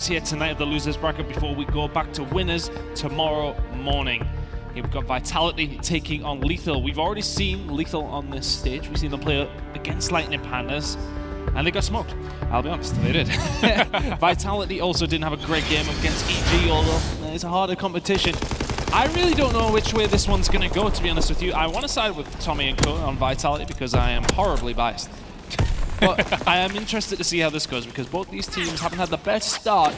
here tonight of the losers bracket before we go back to winners tomorrow morning. Here we've got Vitality taking on Lethal. We've already seen Lethal on this stage. We've seen them play against Lightning Pandas, and they got smoked. I'll be honest, they did. Vitality also didn't have a great game against EG, although it's a harder competition. I really don't know which way this one's going to go, to be honest with you. I want to side with Tommy and Co on Vitality because I am horribly biased. But I am interested to see how this goes because both these teams haven't had the best start.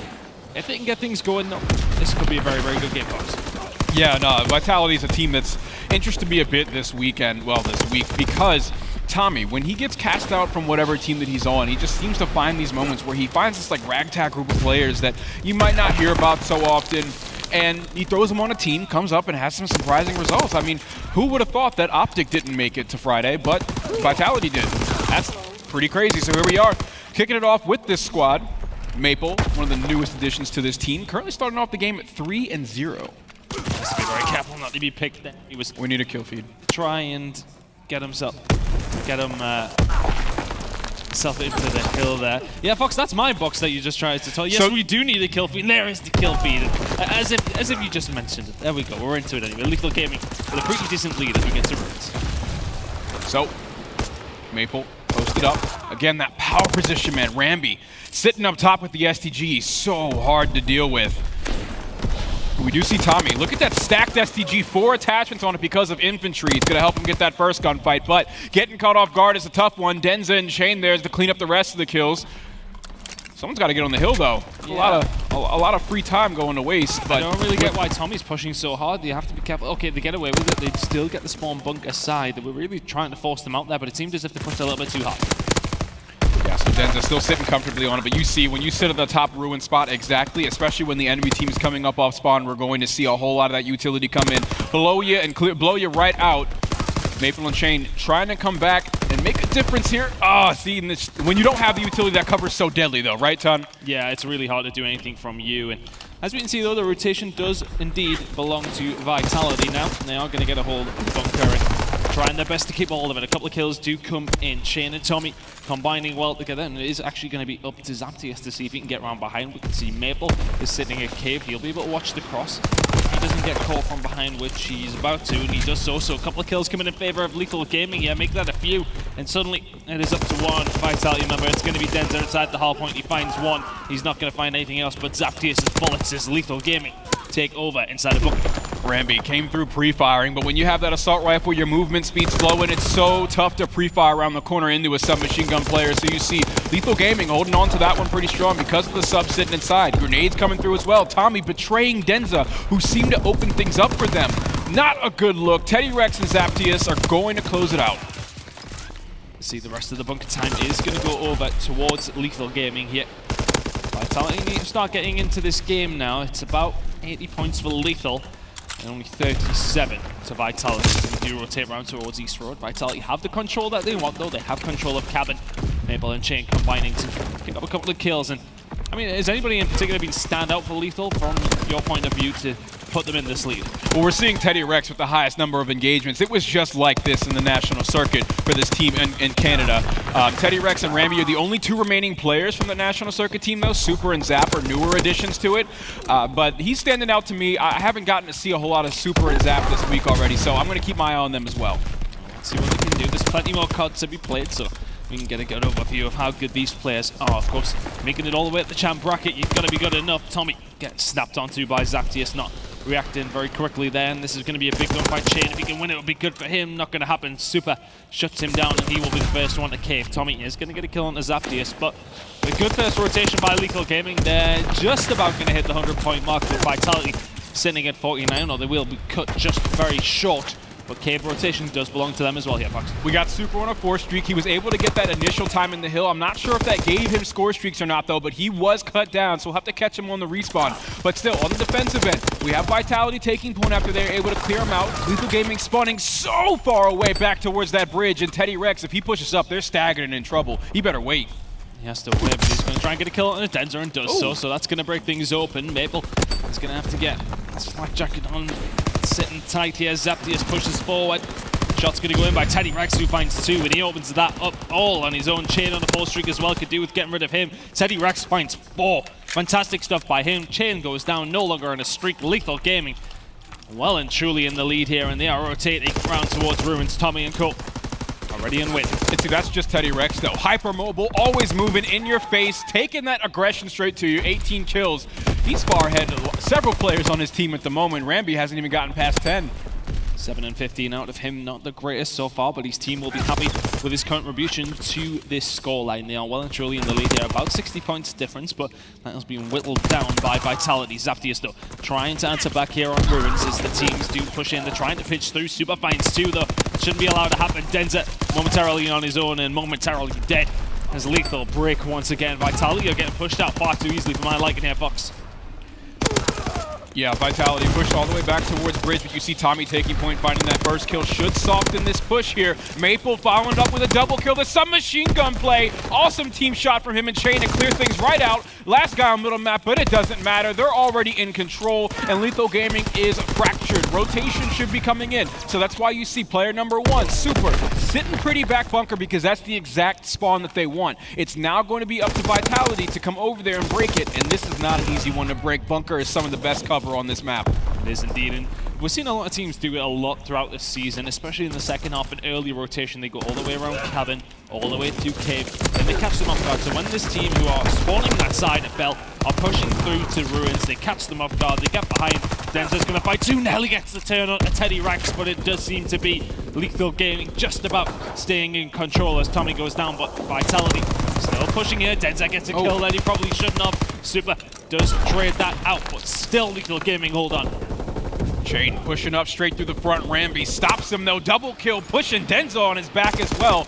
If they can get things going, though, this could be a very, very good game for us. Yeah, no, Vitality is a team that's interested me a bit this weekend, well, this week, because Tommy, when he gets cast out from whatever team that he's on, he just seems to find these moments where he finds this like ragtag group of players that you might not hear about so often, and he throws them on a team, comes up, and has some surprising results. I mean, who would have thought that Optic didn't make it to Friday, but Vitality did. That's pretty crazy. So here we are, kicking it off with this squad. Maple, one of the newest additions to this team, currently starting off the game at 3-0. Has to be very careful not to be picked there. We need a kill feed. Try and get himself into the hill there. Yeah, Fox, that's my box that you just tried to tell. Yes, so we do need a kill feed. There is the kill feed. As if you just mentioned it. There we go. We're into it anyway. Lethal Gaming with a pretty decent lead as we get to Roots. So, Maple posted up. Again, that power position, man. Ramby sitting up top with the STG. So hard to deal with. We do see Tommy. Look at that stacked STG, 4 attachments on it because of infantry. It's going to help him get that first gunfight, but getting caught off guard is a tough one. Denza and Shane there to clean up the rest of the kills. Someone's got to get on the hill, though. Yeah. A lot of free time going to waste. But I don't really get why Tommy's pushing so hard. You have to be careful. Okay, they get away with it. They still get the spawn bunker side. They were really trying to force them out there, but it seemed as if they pushed a little bit too hard. Yeah, so Denza still sitting comfortably on it, but you see when you sit at the top ruin spot exactly, especially when the enemy team is coming up off spawn, we're going to see a whole lot of that utility come in, blow you and blow you right out. Maple and Shane trying to come back and make a difference here. Oh, see, when you don't have the utility, that cover's so deadly though, right, Ton? Yeah, it's really hard to do anything from you. And as we can see though, the rotation does indeed belong to Vitality now. And they are going to get a hold of the bunker and trying their best to keep a hold of it. A couple of kills do come in. Shane and Tommy combining well together, and it is actually going to be up to Zaptius to see if he can get around behind. We can see Maple is sitting at cave. He'll be able to watch the cross. If he doesn't get caught from behind, which he's about to, and he does so. So a couple of kills coming in favor of Lethal Gaming. Yeah, make that a few. And suddenly it is up to one Vitality member. It's going to be Denza inside the hard point. He finds one. He's not going to find anything else, but Zaptius' bullets is Lethal Gaming take over inside the bunker. Ramby came through pre-firing, but when you have that assault rifle, your movement speed's slow, and it's so tough to pre-fire around the corner into a submachine gun player. So you see Lethal Gaming holding on to that one pretty strong because of the sub sitting inside. Grenades coming through as well. Tommy betraying Denza, who seemed to open things up for them. Not a good look. Teddy Rex and Zaptius are going to close it out. See, the rest of the bunker time is going to go over towards Lethal Gaming here. Vitality need to start getting into this game now. It's about 80 points for Lethal and only 37 to Vitality. They do rotate around towards East Road. Vitality have the control that they want, though. They have control of Cabin. Maple and Shane combining to pick up a couple of kills. And I mean, has anybody in particular been stand out for Lethal from your point of view to put them in this lead? Well, we're seeing Teddy Rex with the highest number of engagements. It was just like this in the national circuit for this team in Canada. Teddy Rex and Ramby are the only 2 remaining players from the national circuit team, though. Super and Zap are newer additions to it. But he's standing out to me. I haven't gotten to see a whole lot of Super and Zap this week already, so I'm going to keep my eye on them as well. Let's see what they can do. There's plenty more cards to be played, so we can get a good overview of how good these players are. Of course, making it all the way at the champ bracket, you've got to be good enough. Tommy gets snapped onto by Zaptius, not reacting very quickly there, and this is going to be a big gun by Shane. If he can win, it will be good for him. Not going to happen. Super shuts him down, and he will be the first one to cave. Tommy is going to get a kill on the Zaptius, but a good first rotation by Lethal Gaming. They're just about going to hit the 100-point mark with Vitality sitting at 49, or they will be cut just very short. But cave rotation does belong to them as well here, Fox. We got Super on a 4 streak. He was able to get that initial time in the hill. I'm not sure if that gave him score streaks or not, though, but he was cut down, so we'll have to catch him on the respawn. But still, on the defensive end, we have Vitality taking point after they're able to clear him out. Lethal Gaming spawning so far away back towards that bridge, and Teddy Rex, if he pushes up, they're staggered and in trouble. He better wait. He has to whip. He's going to try and get a kill on a Denza and does so that's going to break things open. Maple is going to have to get his flak jacket on, sitting tight here. Zaptius pushes forward. Shot's going to go in by Teddy Rex, who finds 2, and he opens that up all on his own. Chain on the 4 streak as well could do with getting rid of him. Teddy Rex finds 4. Fantastic stuff by him. Chain goes down, no longer on a streak. Lethal Gaming well and truly in the lead here, and they are rotating around towards Ruins. Tommy and Cole already in win. That's just Teddy Rex though. Hypermobile, always moving in your face, taking that aggression straight to you. 18 kills. He's far ahead of several players on his team at the moment. Rambi hasn't even gotten past 10. 7 and 15 out of him, not the greatest so far, but his team will be happy with his contribution to this scoreline. They are well and truly in the lead here, about 60 points difference, but that has been whittled down by Vitality. Zaptius though, trying to answer back here on Ruins as the teams do push in. They're trying to pitch through. Super Finds too though, shouldn't be allowed to happen. Denza momentarily on his own and momentarily dead as Lethal break once again. Vitality are getting pushed out far too easily for my liking here, Fox. Yeah, Vitality pushed all the way back towards Bridge, but you see Tommy taking point, finding that first kill. Should soften this push here. Maple following up with a double kill. The submachine gun play. Awesome team shot from him and Chain to clear things right out. Last guy on middle map, but it doesn't matter. They're already in control, and Lethal Gaming is fractured. Rotation should be coming in, so that's why you see player number 1, Super, sitting pretty back bunker because that's the exact spawn that they want. It's now going to be up to Vitality to come over there and break it, and this is not an easy one to break. Bunker is some of the best cover on this map. It is indeed, and we're seeing a lot of teams do it a lot throughout this season, especially in the second half and early rotation. They go all the way around cabin, all the way through cave, and they catch them off guard. So when this team who are spawning that side of Bell are pushing through to Ruins, they catch them off guard, they get behind. Denza's going to fight too. Nelly gets the turn on a Teddy Rex, but it does seem to be Lethal Gaming just about staying in control as Tommy goes down, but Vitality still pushing here. Denza gets a kill that he probably shouldn't have. Super does trade that out, but still Lethal Gaming hold on. Chain pushing up straight through the front. Rambi stops him though. Double kill, pushing Denza on his back as well.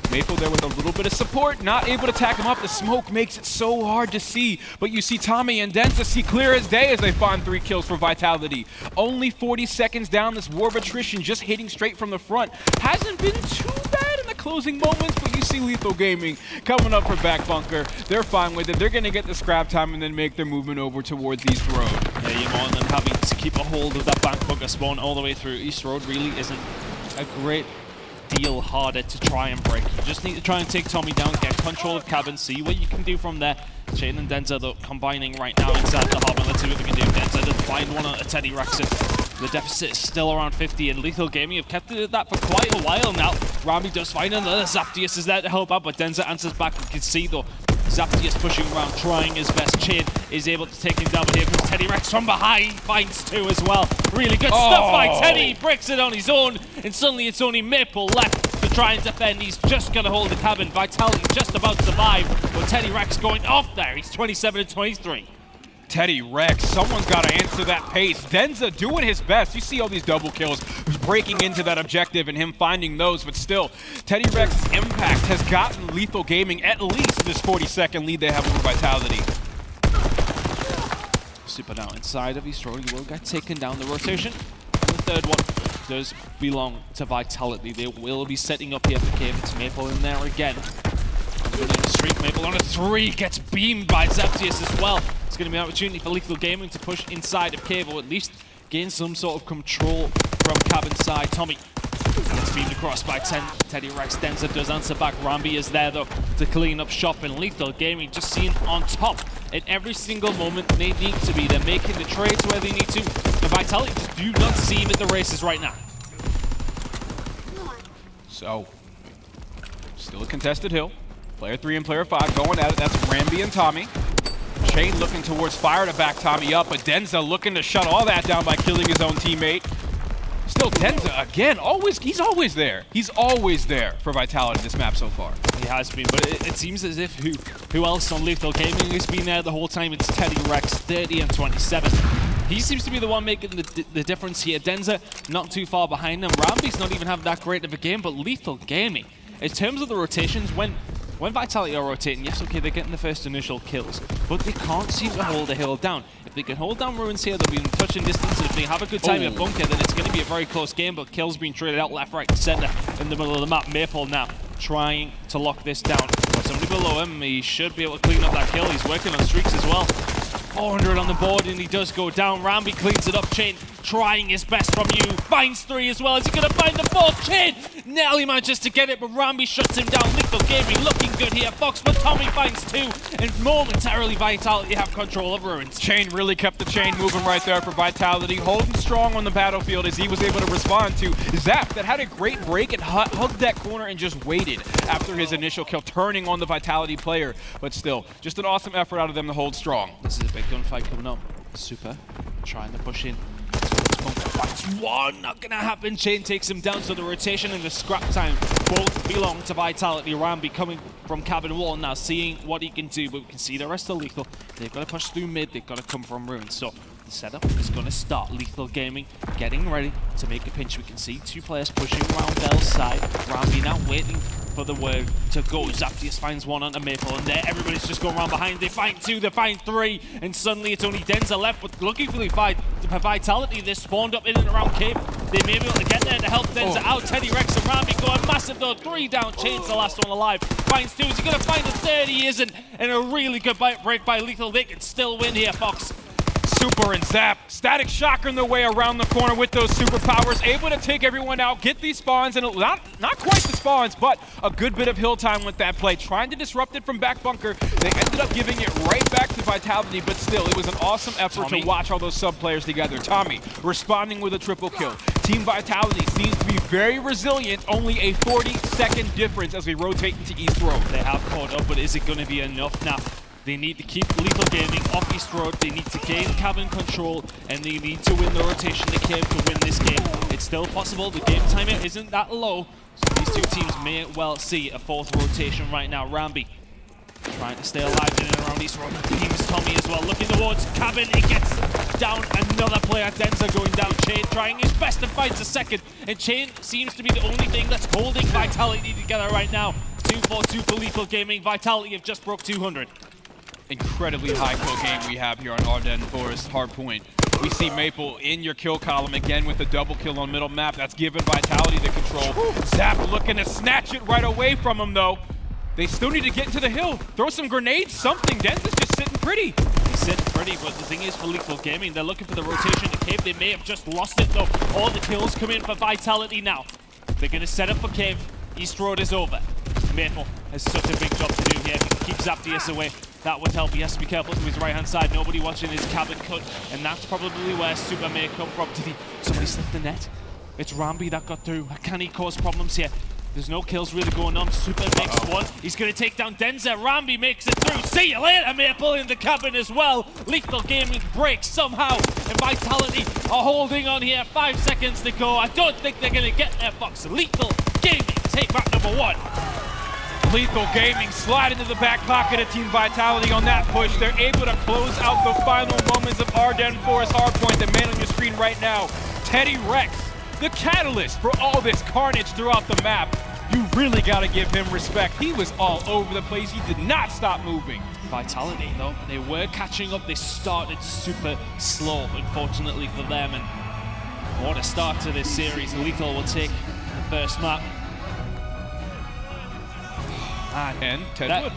Maple there with a little bit of support, not able to tack him up. The smoke makes it so hard to see, but you see Tommy and Denza see clear as day as they find 3 kills for Vitality. Only 40 seconds down, this war of attrition just hitting straight from the front. Hasn't been too bad in the closing moments, but you see Lethal Gaming coming up for back bunker. They're fine with it. They're going to get the scrap time and then make their movement over towards East Road. Yeah, you're more than having to keep a hold of that back bunker spawn all the way through. East Road really isn't a great deal harder to try and break. You just need to try and take Tommy down, get control of cabin, see what you can do from there. Chain and Denza though combining right now inside the harbor. Let's see what they can do. Denza did find one on a Teddy Rex. The deficit is still around 50, and Lethal Gaming have kept it at that for quite a while now. Rambi does find another. Zaptius is there to help out, but Denza answers back. We can see though Zaptius pushing around, trying his best. Chain is able to take him down, but here comes Teddy Rex from behind. Finds 2 as well. Really good stuff by Teddy. Breaks it on his own, and suddenly it's only Maple left to try and defend. He's just going to hold the cabin. Vitality just about to survive, but Teddy Rex going off there. He's 27 and 23. Teddy Rex, someone's got to answer that pace. Denza doing his best. You see all these double kills, breaking into that objective and him finding those, but still, Teddy Rex's impact has gotten Lethal Gaming at least this 40-second lead they have over Vitality. Super now inside of East Road. He will get taken down the rotation. The third one does belong to Vitality. They will be setting up here for cave. It's Maple in there again. Streak. Maple on a 3, gets beamed by Zaptius as well. It's going to be an opportunity for Lethal Gaming to push inside of cave, or at least gain some sort of control from cabin side. Tommy gets beamed across by Teddy Rex. Denza does answer back. Rambi is there though to clean up shop, and Lethal Gaming just seen on top at every single moment they need to be. They're making the trades where they need to. The Vitality just do not seem at the races right now. So, still a contested hill. Player 3 and player 5 going at it. That's Rambi and Tommy. Chain looking towards fire to back Tommy up, but Denza looking to shut all that down by killing his own teammate. Still Denza again, he's always there. He's always there for Vitality this map so far. He has been, but it seems as if who else on Lethal Gaming has been there the whole time? It's Teddy Rex, 30 and 27. He seems to be the one making the difference here. Denza not too far behind him. Rambi's not even having that great of a game, but Lethal Gaming, in terms of the rotations, when Vitality are rotating, yes, okay, they're getting the first initial kills, but they can't seem to hold the hill down. If they can hold down Ruins here, they'll be in touching distance, and if they have a good time in bunker, then it's going to be a very close game, but kills being traded out left, right, and center in the middle of the map. Maple now trying to lock this down. But somebody below him, he should be able to clean up that kill. He's working on streaks as well. 400 on the board, and he does go down. Rambi cleans it up. Chain trying his best from you. Finds 3 as well. Is he going to find the 4th? Chain Nearly manages to get it, but Rambi shuts him down. Lethal Gaming looking good here. Fox, but Tommy finds 2, and momentarily Vitality have control of Ruins. Chain really kept the chain moving right there for Vitality, holding strong on the battlefield as he was able to respond to Zap that had a great break and hugged that corner and just waited after his initial kill, turning on the Vitality player. But still, just an awesome effort out of them to hold strong. This is a big gunfight coming up. Super trying to push in. Fights 1, not gonna happen. Chain takes him down, so the rotation and the scrap time both belong to Vitality. Rambi coming from cabin wall now, seeing what he can do, but we can see the rest of Lethal. They've got to push through mid, they've got to come from Ruins. So the setup is going to start. Lethal Gaming getting ready to make a pinch. We can see 2 players pushing around Bell's side. Rambi now waiting for the word to go. Zaptius finds 1 onto Maple, and there everybody's just going around behind. They find 2, they find 3, and suddenly it's only Denza left. But looking for Vitality, they spawned up in and around Cave. They may be able to get there to help Denza out. Teddy Rex and Rambi going massive though. 3 down. Chain's the last one alive. Finds 2. Is he going to find the 3rd? He isn't. And a really good break by Lethal. They can still win here, Fox. Super and Zap, Static Shocker in their way around the corner with those superpowers, able to take everyone out, get these spawns, and not quite the spawns, but a good bit of hill time with that play. Trying to disrupt it from back bunker, they ended up giving it right back to Vitality, but still, it was an awesome effort to watch all those sub players together. Tommy responding with a triple kill. Team Vitality seems to be very resilient, only a 40-second difference as we rotate into East Road. They have caught up, but is it going to be enough now? They need to keep Lethal Gaming off East Road, they need to gain cabin control, and they need to win the rotation to Cave to win this game. It's still possible, the game timer isn't that low, so these 2 teams may well see a 4th rotation right now. Rambi trying to stay alive in and around East Road. Teams Tommy as well, looking towards cabin, it gets down. Another player, Denza going down. Chain trying his best to find a 2nd, and Chain seems to be the only thing that's holding Vitality together right now. 2-4-2 for Lethal Gaming. Vitality have just broke 200. Incredibly high kill game we have here on Ardennes Forest Hardpoint. We see Maple in your kill column again with a double kill on middle map. That's given Vitality the control. Zap looking to snatch it right away from him though. They still need to get into the hill. Throw some grenades, something. Denza's just sitting pretty. He's sitting pretty, but the thing is for Lethal Gaming, they're looking for the rotation to Cave. They may have just lost it though. All the kills come in for Vitality now. They're going to set up for Cave. East Road is over. Maple has such a big job to do here. If he can keep Zaptius away, that would help. He has to be careful to his right-hand side. Nobody watching his cabin cut, and that's probably where Super may come from. Did somebody slip the net? It's Rambi that got through. Can he cause problems here? There's no kills really going on. Super makes 1. He's going to take down Denza. Rambi makes it through. See you later, Maple in the cabin as well. Lethal Gaming breaks somehow, and Vitality are holding on here. 5 seconds to go. I don't think they're going to get there, Fox. Lethal Gaming take back number 1. Lethal Gaming slide into the back pocket of Team Vitality on that push. They're able to close out the final moments of Ardennes Forest Hardpoint. The man on your screen right now, Teddy Rex, the catalyst for all this carnage throughout the map. You really got to give him respect. He was all over the place. He did not stop moving. Vitality, though, they were catching up. They started super slow, unfortunately for them. And what a start to this series. Lethal will take the first map. And Ted would.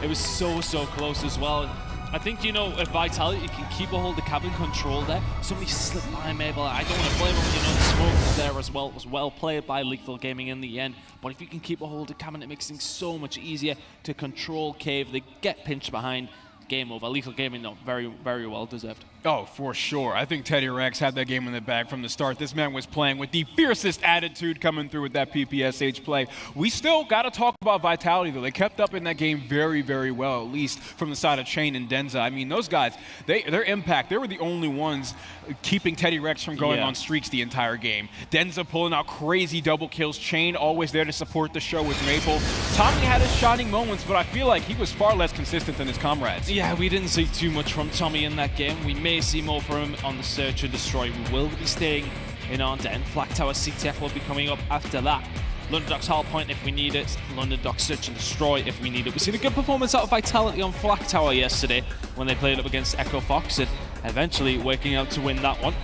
It was so close as well. I think, you know, if Vitality can keep a hold of cabin control there, somebody slipped by Maple. I don't want to blame him, you know, the smoke was there as well. It was well played by Lethal Gaming in the end. But if you can keep a hold of cabin, it makes things so much easier to control Cave. They get pinched behind. Game over. Lethal Gaming, though, very well deserved. Oh, for sure. I think Teddy Rex had that game in the bag from the start. This man was playing with the fiercest attitude coming through with that PPSH play. We still got to talk about Vitality, though. They kept up in that game very well, at least from the side of Chain and Denza. I mean, those guys, their impact, they were the only ones keeping Teddy Rex from going on streaks the entire game. Denza pulling out crazy double kills. Chain always there to support the show with Maple. Tommy had his shining moments, but I feel like he was far less consistent than his comrades. Yeah, we didn't see too much from Tommy in that game. We may see more from him on the Search and Destroy. We will be staying in Ardennes. Flak Tower CTF will be coming up after that. London Docks Hardpoint if we need it. London Docks Search and Destroy if we need it. We've seen a good performance out of Vitality on Flak Tower yesterday when they played up against Echo Fox and eventually working out to win that one.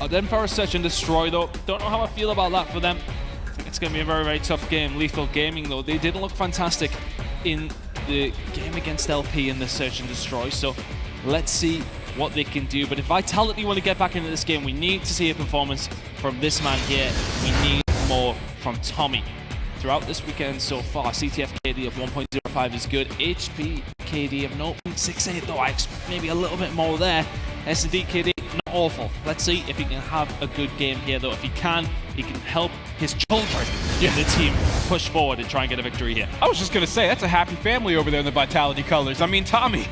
Ardennes Forest Search and Destroy though, don't know how I feel about that for them. I think it's going to be a very tough game. Lethal Gaming though, they didn't look fantastic in the game against LP in the Search and Destroy, so let's see what they can do. But if Vitality want to get back into this game, we need to see a performance from this man here. We need more from Tommy. Throughout this weekend so far, CTF KD of 1.05 is good. HP KD of 0.68, though I expect maybe a little bit more there. S&D KD, not awful. Let's see if he can have a good game here, though. If he can help his children in the team push forward and try and get a victory here. I was just going to say, that's a happy family over there in the Vitality colors. I mean, Tommy,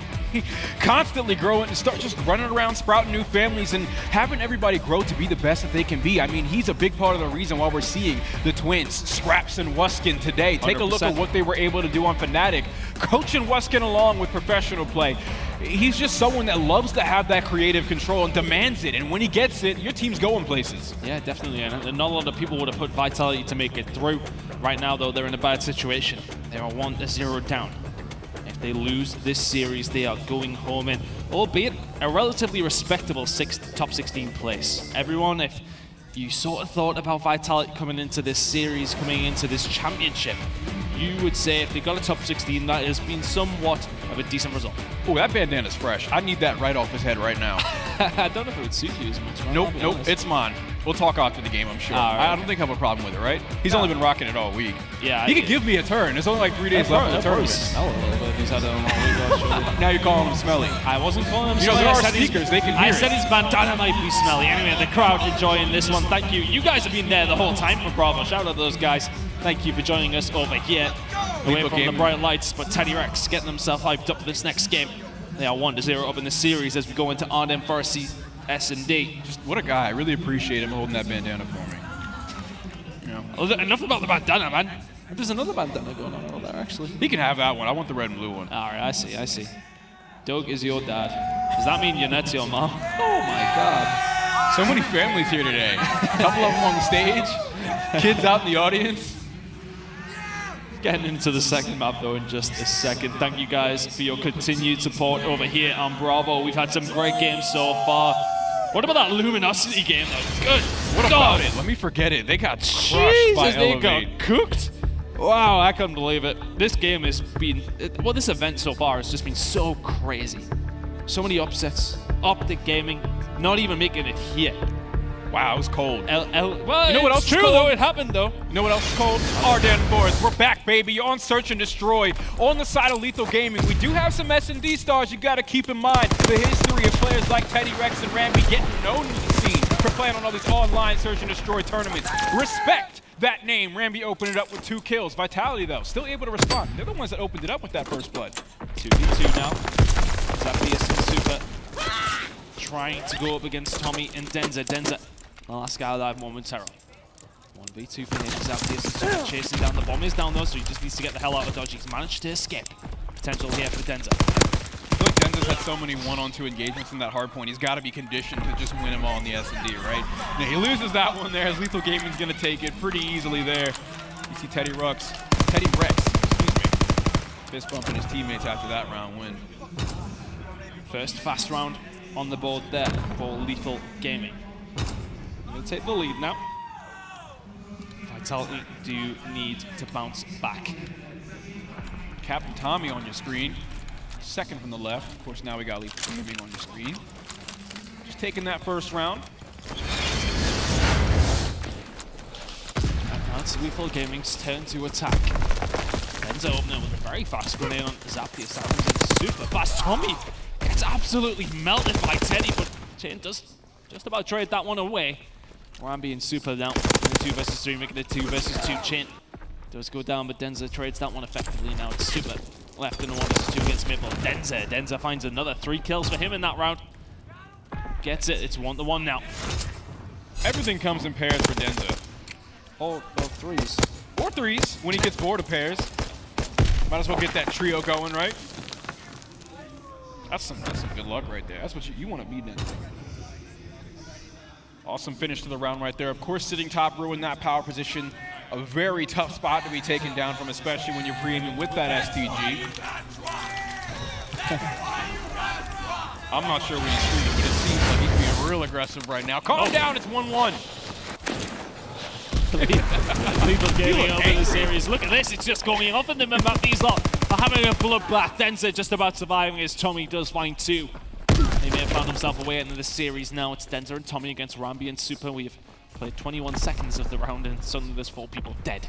constantly growing and start just running around, sprouting new families and having everybody grow to be the best that they can be. I mean, he's a big part of the reason why we're seeing the twins, Scraps and Wuskin today. Take 100%. A look at what they were able to do on Fnatic, coaching Wuskin along with professional play. He's just someone that loves to have that creative control and demands it, and when he gets it, your team's going places. Yeah, definitely, and not a lot of people would have put Vitality to make it through. Right now, though, they're in a bad situation. They are 1-0 down. If they lose this series, they are going home in, albeit a relatively respectable top 16 place. Everyone, if you sort of thought about Vitality coming into this series, coming into this championship, you would say if they got a top 16, that has been somewhat of a decent result. Oh, that bandana's fresh. I need that right off his head right now. I don't know if it would suit you as much. Nope, it's mine. We'll talk after the game, I'm sure. Right. I don't think I have a problem with it, right? He's only been rocking it all week. Yeah, he could give me a turn. There's only like 3 days left of the tournament. Smell a little bit. He's had it on all week. Now you're calling him smelly. I wasn't calling him smelly. You know, there are speakers. They can hear I said his bandana might be smelly. Anyway, the crowd enjoying this one. Thank you. You guys have been there the whole time for Bravo. Shout out to those guys. Thank you for joining us over here. Away from the bright lights, but Teddy Rex getting himself hyped up for this next game. They are 1-0 up in the series as we go into Arden versus S&D. Just what a guy. I really appreciate him holding that bandana for me. You know. Enough about the bandana, man. There's another bandana going on over there, actually. He can have that one. I want the red and blue one. All right, I see. Doug is your dad. Does that mean Yannette's your mom? Oh, my God. So many families here today. A couple of them on the stage. Kids out in the audience. Getting into the second map, though, in just a second. Thank you guys for your continued support over here on Bravo. We've had some great games so far. What about that Luminosity game, though? Good. What about it? Let me forget it. They got crushed by Elevate. They got cooked. Wow, I couldn't believe it. This game has been, well, this event so far has just been so crazy. So many upsets. Optic Gaming, not even making it here. Wow, it was cold. Well, you know what else is true, though? It happened, though. You know what else is cold? Arden Forest. We're back, baby. You're on Search and Destroy. On the side of Lethal Gaming, we do have some S&D stars you got to keep in mind. The history of players like Teddy Rex and Ramby getting known in the scene for playing on all these online Search and Destroy tournaments. Respect that name. Ramby opened it up with 2 kills. Vitality, though, still able to respond. They're the ones that opened it up with that first blood. 2v2 now. Zapdius and Super trying to go up against Tommy and Denza. Denza, the last guy alive momentarily. 1v2 for him. Zapdius and Super chasing down. The bomb is down, though, so he just needs to get the hell out of Dodge. He's managed to escape. Potential here for Denza. I feel like Denza's had so many 1-on-2 engagements in that hard point. He's got to be conditioned to just win them all in the S&D, right? Now, he loses that one there as Lethal Gaming's going to take it pretty easily there. You see Teddy Rex, fist bumping his teammates after that round win. First fast round on the board there for Lethal Gaming. We'll take the lead now. Vitality do need to bounce back. Captain Tommy on your screen. Second from the left. Of course, now we got Lethal Gaming on your screen. Just taking that first round. And now it's Lethal Gaming's turn to attack. Denza opening with a very fast grenade on Zapdius. That one's super fast. Tommy gets absolutely melted by Teddy, but Chain does just about trade that one away. Ramby and Super down in the 2 versus 3, making it 2 versus 2. Chain does go down, but Denza trades that one effectively. Now it's Super left in the 1 versus 2 against Maple. Denza finds another 3 kills for him in that round. Gets it. It's 1-1 now. Everything comes in pairs for Denza. Or threes. Or threes when he gets bored of pairs. Might as well get that trio going, right? That's some good luck right there. That's what you want to be, Denza. Awesome finish to the round right there. Of course, sitting top row in that power position. A very tough spot to be taken down from, especially when you're pre-aiming with that STG. I'm not sure what he's shooting, but it seems like he's being real aggressive right now. Calm down, it's 1-1. Lethal Gaming over the series. Look at this, it's just going off in the map. These lot are having a bloodbath. Denza just about surviving as Tommy does find 2. He may have found himself away into the series now. It's Denza and Tommy against Ramby and Super. We have Played 21 seconds of the round and suddenly there's 4 people dead.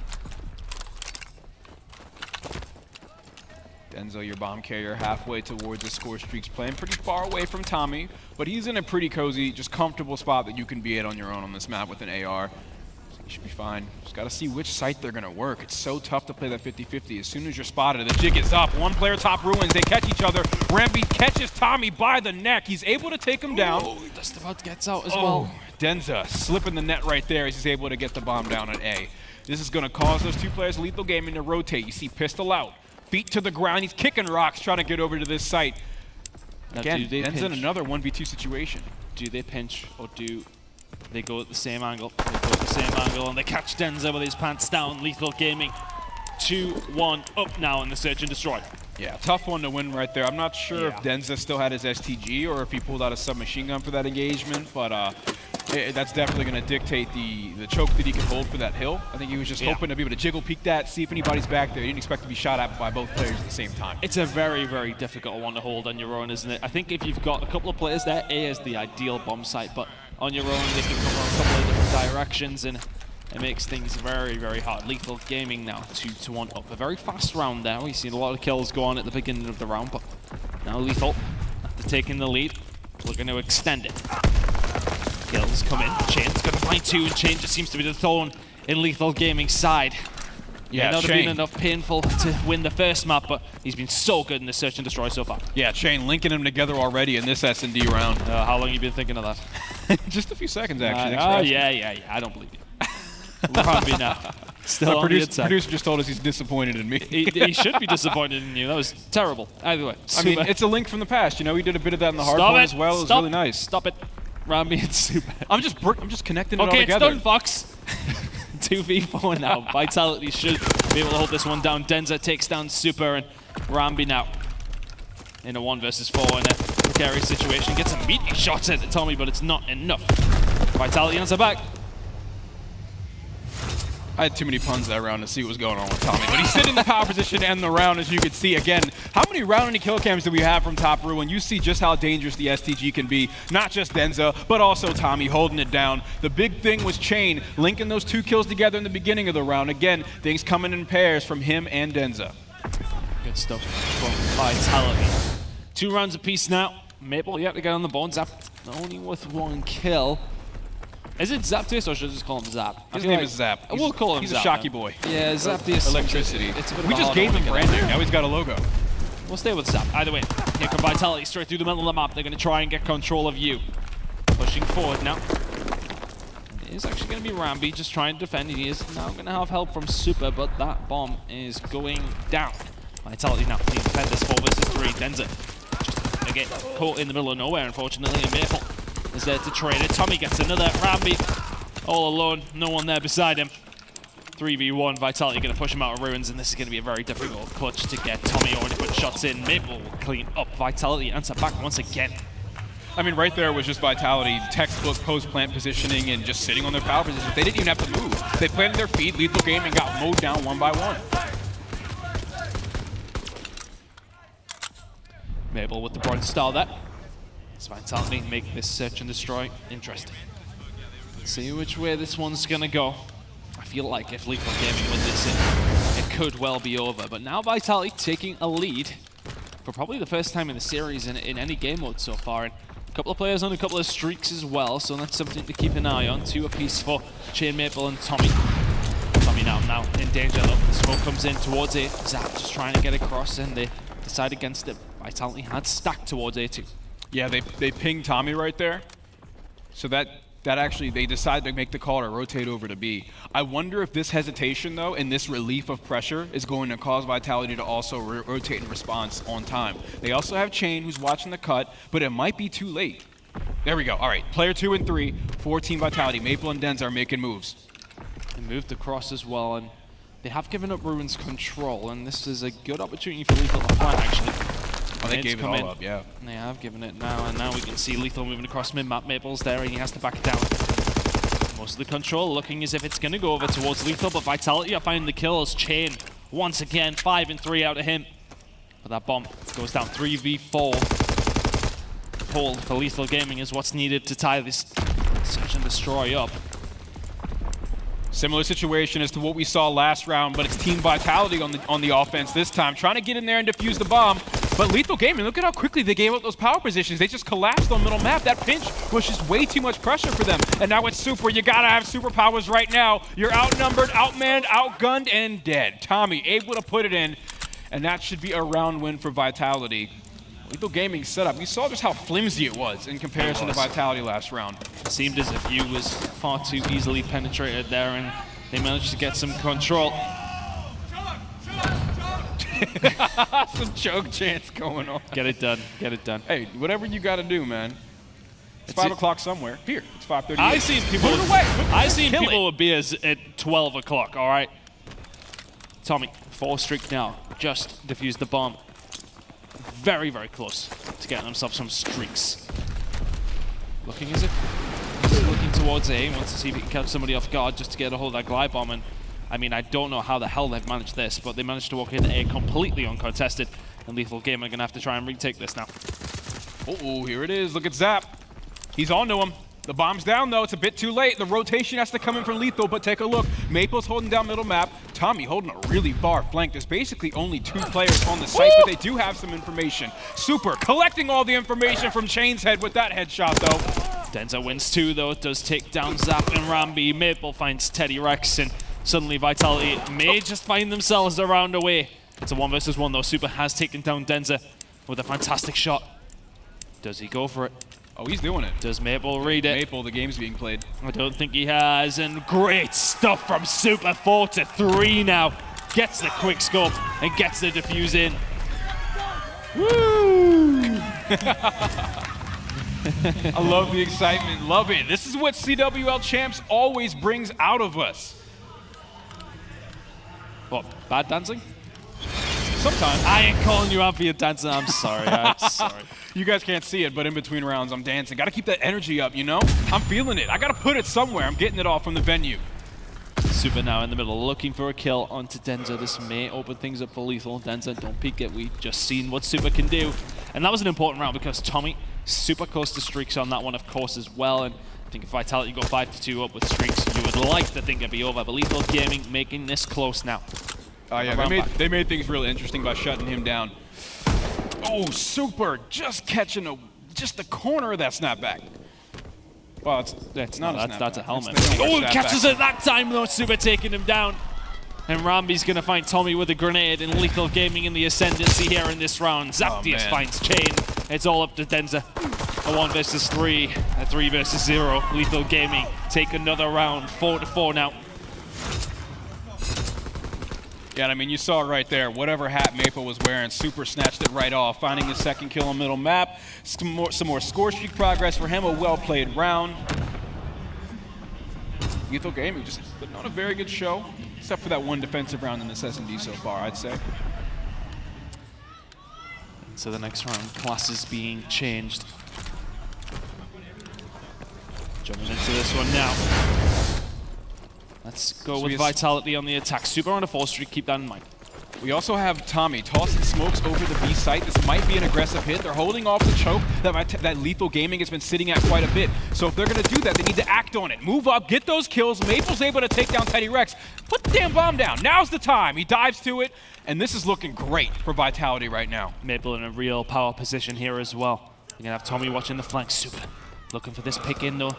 Denzo, your bomb carrier, halfway towards the score streaks, playing pretty far away from Tommy, but he's in a pretty cozy, just comfortable spot that you can be at on your own on this map with an AR. So you should be fine. Just got to see which site they're going to work. It's so tough to play that 50-50. As soon as you're spotted, the jig is up. One player top ruins. They catch each other. Rambi catches Tommy by the neck. He's able to take him down. Oh, just about gets out as well. Denza slipping the net right there as he's able to get the bomb down at A. This is going to cause those 2 players Lethal Gaming to rotate. You see Pistol out. Feet to the ground. He's kicking rocks, trying to get over to this site. Again, ends in another 1v2 situation. Do they pinch or do they go at the same angle? They go at the same angle and they catch Denza with his pants down. Lethal Gaming 2-1 up now in the search and destroy. Yeah, tough one to win right there. I'm not sure if Denza still had his STG or if he pulled out a submachine gun for that engagement, but that's definitely going to dictate the choke that he can hold for that hill. I think he was just hoping to be able to jiggle peek that, see if anybody's back there. He didn't expect to be shot at by both players at the same time. It's a very, very difficult one to hold on your own, isn't it? I think if you've got a couple of players there, A is the ideal bomb site, but on your own they can come from a couple of different directions and it makes things very, very hard. Lethal Gaming now 2-1 up. A very fast round there. We've seen a lot of kills go on at the beginning of the round, but now Lethal, after taking the lead, looking to extend it. Kills come in. Chain's going to find 2, and Chain just seems to be the thorn in Lethal Gaming's side. Yeah, May not have been enough painful to win the first map, but he's been so good in the search and destroy so far. Yeah, Chain linking them together already in this S&D round. How long have you been thinking of that? Just a few seconds, actually. Yeah. I don't believe you. Rambi now. Still on the inside. Producer just told us he's disappointed in me. He should be disappointed in you. That was terrible. Either way. I mean, it's a link from the past. You know, we did a bit of that in the hardcore as well. It was really nice. Stop it. Rambi and Super. I'm just connecting it all together. Okay, it's done, Fox. 2v4 now. Vitality should be able to hold this one down. Denza takes down Super and Rambi now in a 1 versus 4 in a precarious situation. Gets some meaty shots at Tommy, but it's not enough. Vitality on the back. I had too many puns that round to see what was going on with Tommy, but he's sitting in the power position to end the round, as you can see. Again, how many round and kill cams do we have from Top Ruin? You see just how dangerous the STG can be. Not just Denza, but also Tommy holding it down. The big thing was Chain linking those 2 kills together in the beginning of the round. Again, things coming in pairs from him and Denza. Good stuff from Vitality. 2 rounds apiece now. Maple yet to get on the board. Zap only with 1 kill. Is it Zaptius or should I just call him Zap? His name is Zap. We'll call him He's Zap. He's a shocky boy. Yeah, Zaptius. Electricity. It's a bit we just gave him branding. Now he's got a logo. We'll stay with Zap. Either way, here come Vitality straight through the middle of the map. They're going to try and get control of you. Pushing forward now. It is actually going to be Rambi just trying to defend. He is now going to have help from Super, but that bomb is going down. Vitality now need to defend this 4 versus 3. Denza just going to get caught in the middle of nowhere, unfortunately, and Maple is there to trade it. Tommy gets another. Rambi all alone, no one there beside him. 3v1, Vitality going to push him out of ruins, and this is going to be a very difficult clutch to get. Tommy already put shots in. Maple will clean up. Vitality answer back once again. I mean, right there was just Vitality, textbook post-plant positioning and just sitting on their power positions. They didn't even have to move. They planted their feet, Lethal Gaming got mowed down 1 by 1. Maple with the broad style there. Let's Vitality make this search and destroy interesting. Let's see which way this one's gonna go. I feel like if Lethal Gaming win this, it could well be over. But now Vitality taking a lead for probably the first time in the series in any game mode so far. And a couple of players on a couple of streaks as well, so that's something to keep an eye on. 2 apiece for Chain, Maple, and Tommy. Tommy now in danger though. The smoke comes in towards it. Zap just trying to get across, and they decide against it. Vitality had stacked towards A2. Yeah, they pinged Tommy right there. So that actually, they decided to make the call to rotate over to B. I wonder if this hesitation, though, and this relief of pressure is going to cause Vitality to also rotate in response on time. They also have Chain, who's watching the cut, but it might be too late. There we go. All right, player 2 and 3 for Team Vitality. Maple and Denza are making moves. They moved across as well, and they have given up Ruin's control, and this is a good opportunity for Lethal to fight, actually. Oh, they gave it all up, yeah. They have given it now, and now we can see Lethal moving across mid-map. Maple's there, and he has to back it down. Most of the control looking as if it's going to go over towards Lethal, but Vitality are finding the kills. Chain, once again, 5 and 3 out of him. But that bomb goes down 3v4. Hold for Lethal Gaming is what's needed to tie this search and destroy up. Similar situation as to what we saw last round, but it's team vitality on the offense this time, trying to get in there and defuse the bomb. But Lethal Gaming, look at how quickly they gave up those power positions. They just collapsed on middle map. That pinch was just way too much pressure for them. And now it's Super. You gotta have superpowers right now. You're outnumbered, outmanned, outgunned, and dead. Tommy able to put it in, and that should be a round win for Vitality. Lethal Gaming setup, you saw just how flimsy it was in comparison to Vitality last round. It seemed as if you was far too easily penetrated there, and they managed to get some control. Some choke chants going on. Get it done. Get it done. Hey, whatever you got to do, man. It's 5 o'clock somewhere. Here, it's 5:30. I seen people. Put it away. I seen people with beers at 12 o'clock. All right. Tommy, 4 streak now. Just defused the bomb. Very, very close to getting himself some streaks. Looking as if he's looking towards A. Wants to see if he can catch somebody off guard just to get a hold of that glide bomb. And I mean, I don't know how the hell they've managed this, but they managed to walk in A completely uncontested. And Lethal Gaming are going to have to try and retake this now. Oh, here it is. Look at Zap. He's on to him. The bomb's down, though. It's a bit too late. The rotation has to come in from Lethal, but take a look. Maple's holding down middle map. Tommy holding a really far flank. There's basically only 2 players on the site, but they do have some information. Super collecting all the information from Chain's head with that headshot, though. Denza wins 2, though. It does take down Zap and Rambi. Maple finds Teddy Rex, and suddenly Vitality may just find themselves a round away. It's a 1 versus 1, though. Super has taken down Denza with a fantastic shot. Does he go for it? Oh, he's doing it. Does Maple read it? Maple, the game's being played. I don't think he has, and great stuff from Super. 4 to 3 now. Gets the quick scope and gets the defuse in. Woo! I love the excitement. Love it. This is what CWL Champs always brings out of us. What, bad dancing? Sometimes. I ain't calling you out for your dancing. I'm sorry. I'm sorry. You guys can't see it, but in between rounds, I'm dancing. Got to keep that energy up, you know? I'm feeling it. I got to put it somewhere. I'm getting it all from the venue. Super now in the middle, looking for a kill onto Denza. This may open things up for Lethal. Denza, don't peek it. We just seen what Super can do. And that was an important round because Tommy, super close to streaks on that one, of course, as well. And I think if Vitality go 5-2 up with streaks, you would like to think it'd be over. But Lethal Gaming making this close now. Oh, yeah, they made things really interesting by shutting him down. Oh, Super just catching just the corner of that snapback. Well, it's not a snapback. That's a helmet. Oh, he catches it that time, though. Super taking him down. And Rambi's going to find Tommy with a grenade, and Lethal Gaming in the ascendancy here in this round. Zaptius finds Chain. It's all up to Denza. A 1 versus 3, a 3 versus 0. Lethal Gaming take another round, 4-4 now. Yeah, I mean, you saw it right there. Whatever hat Maple was wearing, Super snatched it right off, finding his 2nd kill on middle map. Some more score streak progress for him, a well-played round. Lethal Gaming just putting on a very good show, except for that 1 defensive round in this S&D so far, I'd say. So the next round, classes being changed. Jumping into this one now. Let's go with Vitality on the attack. Super on a 4 streak, keep that in mind. We also have Tommy tossing smokes over the B site. This might be an aggressive hit. They're holding off the choke that Lethal Gaming has been sitting at quite a bit. So if they're going to do that, they need to act on it. Move up, get those kills. Maple's able to take down Teddy Rex. Put the damn bomb down. Now's the time. He dives to it, and this is looking great for Vitality right now. Maple in a real power position here as well. You're going to have Tommy watching the flank. Super looking for this pick in, though.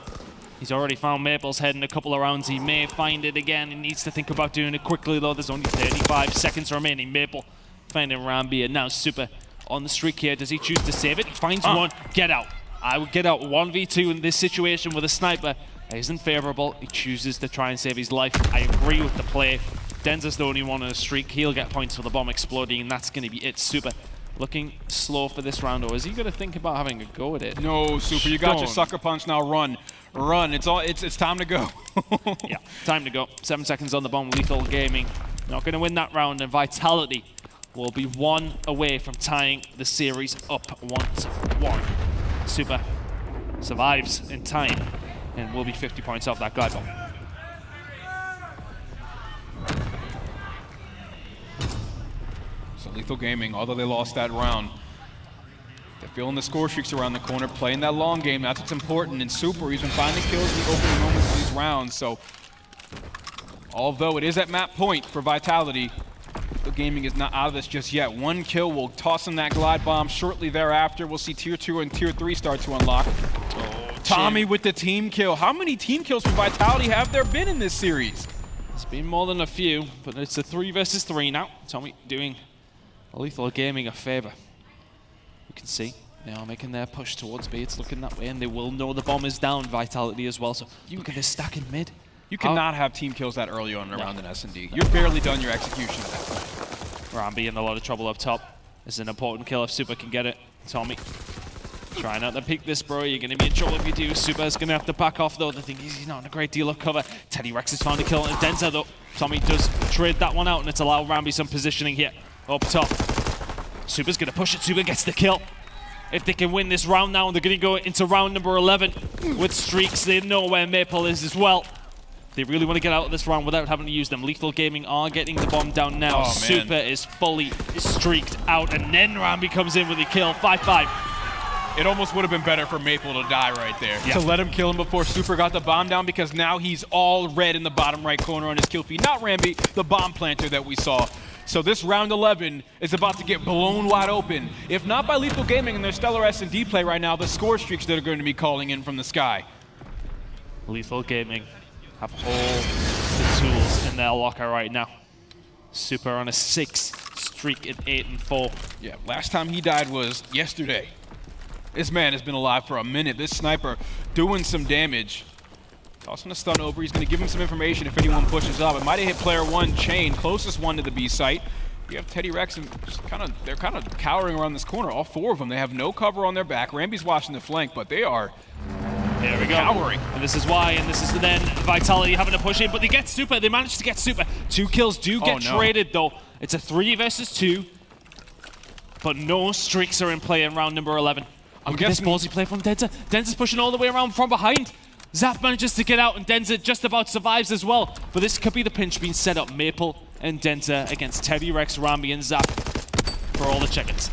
He's already found Maple's head in a couple of rounds. He may find it again. He needs to think about doing it quickly, though. There's only 35 seconds remaining. Maple finding Rambi, and now Super on the streak here. Does he choose to save it? He finds one. Get out. I would get out 1v2 in this situation with a sniper. That isn't favorable. He chooses to try and save his life. I agree with the play. Denza's the only one on a streak. He'll get points for the bomb exploding, and that's going to be it. Super looking slow for this round, or is he going to think about having a go at it? No, Super, you got your sucker punch now. Run. Run. It's time to go. Yeah, time to go. 7 seconds on the bomb. Lethal Gaming not going to win that round, and Vitality will be 1 away from tying the series up 1-1. Super survives in time and will be 50 points off that glide bomb. So Lethal Gaming, although they lost that round, they're feeling the score streaks around the corner, playing that long game. That's what's important. And Super, he's been finding kills in the opening moments of these rounds. So Although it is at map point for Vitality, the gaming is not out of this just yet. 1 kill will toss him that glide bomb. Shortly thereafter, we'll see Tier 2 and Tier 3 start to unlock. Tommy with the team kill. How many team kills from Vitality have there been in this series? It's been more than a few, but it's a 3 versus 3 now. Tommy doing Lethal Gaming a favor. You can see they are making their push towards B. It's looking that way, and they will know the bomb is down, Vitality as well. So look at this stack in mid. You cannot have team kills that early on around an S&D. You're barely done your execution at that point. Rambi in a lot of trouble up top. This is an important kill if Super can get it. Tommy trying not to peek this, bro. You're going to be in trouble if you do. Super's going to have to back off, though. The thing is, he's not in a great deal of cover. Teddy Rex has found a kill on Denza, though. Tommy does trade that one out, and it's allowed Rambi some positioning here up top. Super's going to push it. Super gets the kill. If they can win this round now, they're going to go into round number 11 with streaks. They know where Maple is as well. They really want to get out of this round without having to use them. Lethal Gaming are getting the bomb down now. Super is fully streaked out, and then Rambi comes in with a kill. 5-5. It almost would have been better for Maple to die right there. To let him kill him before Super got the bomb down, because now he's all red in the bottom right corner on his kill feed. Not Rambi, the bomb planter that we saw. So this round 11 is about to get blown wide open. If not by Lethal Gaming and their stellar S&D play right now, the score streaks that are going to be calling in from the sky. Lethal Gaming have all the tools in their locker right now. Super on a 6 streak at 8-4. Yeah, last time he died was yesterday. This man has been alive for a minute. This sniper doing some damage. Tossing a stun over. He's going to give him some information if anyone pushes up. It might have hit player 1, Chain, closest one to the B site. You have Teddy Rex, and they're kind of cowering around this corner. All 4 of them. They have no cover on their back. Rambi's watching the flank, but they are there we go. Cowering. And this is why, and this is then Vitality having to push in, but they get Super. They manage to get Super. 2 kills do get traded, though. It's a 3 versus 2, but no streaks are in play in round number 11. Look at this ballsy play from Denza. Denza's pushing all the way around from behind. Zap manages to get out, and Denza just about survives as well. But this could be the pinch being set up. Maple and Denza against Teddy Rex, Rambi, and Zap for all the chickens.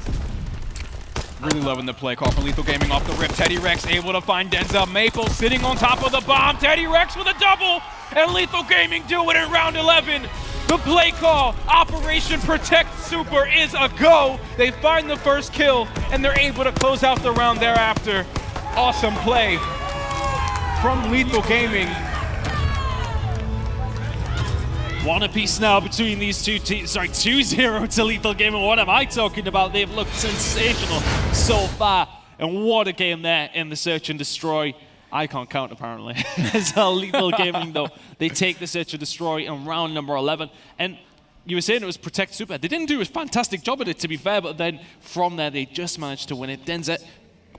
Really loving the play call from Lethal Gaming off the rip. Teddy Rex able to find Denza. Maple sitting on top of the bomb. Teddy Rex with a double, and Lethal Gaming do it in round 11. The play call, Operation Protect Super, is a go. They find the first kill, and they're able to close out the round thereafter. Awesome play from Lethal Gaming. One apiece now between these two teams. Sorry, 2-0 to Lethal Gaming. What am I talking about? They've looked sensational so far. And what a game there in the Search and Destroy. I can't count, apparently. As Lethal Gaming, though, they take the Search and Destroy in round number 11. And you were saying it was Protect Super. They didn't do a fantastic job at it, to be fair, but then from there, they just managed to win it. Denza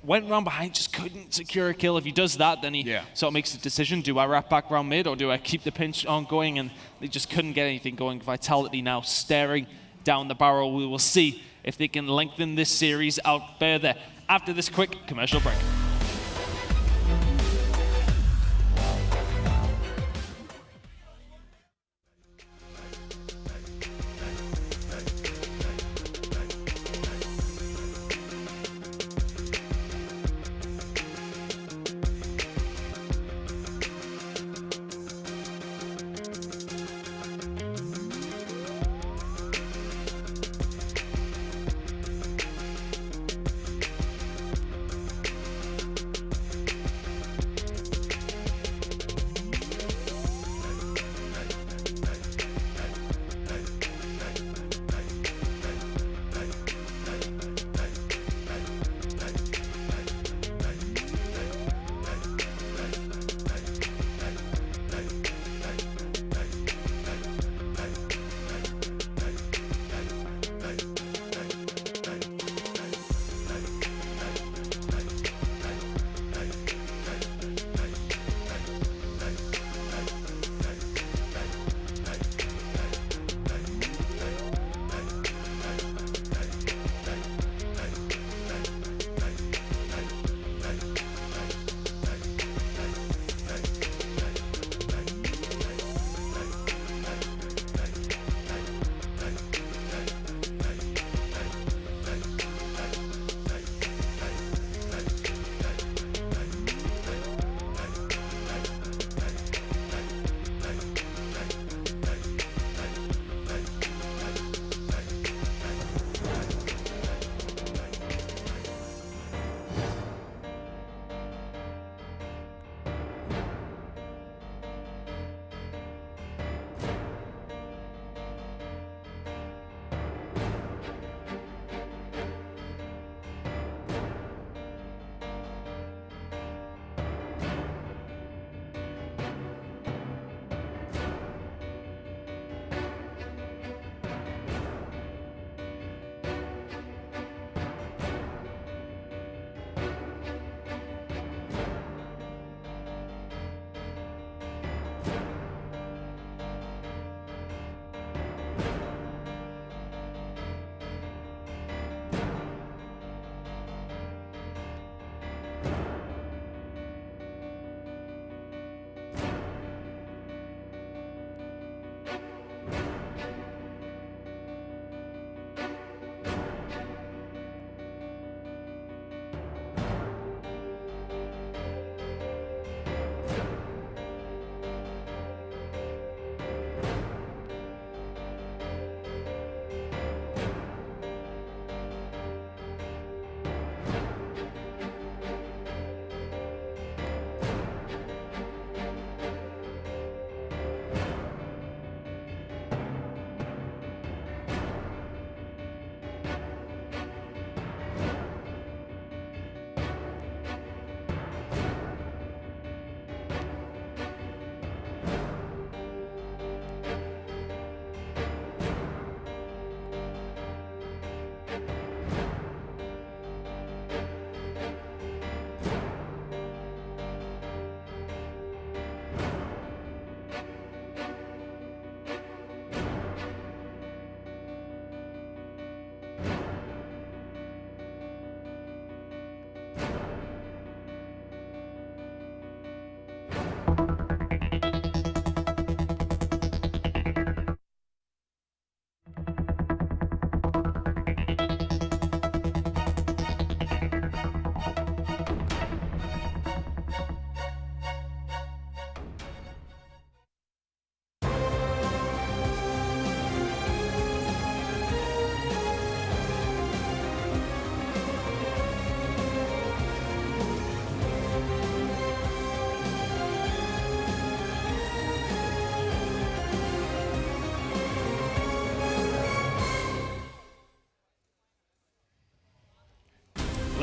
went around behind, just couldn't secure a kill. If he does that, then he sort of makes the decision, do I wrap back round mid or do I keep the pinch on going? And they just couldn't get anything going. Vitality now staring down the barrel. We will see if they can lengthen this series out further after this quick commercial break.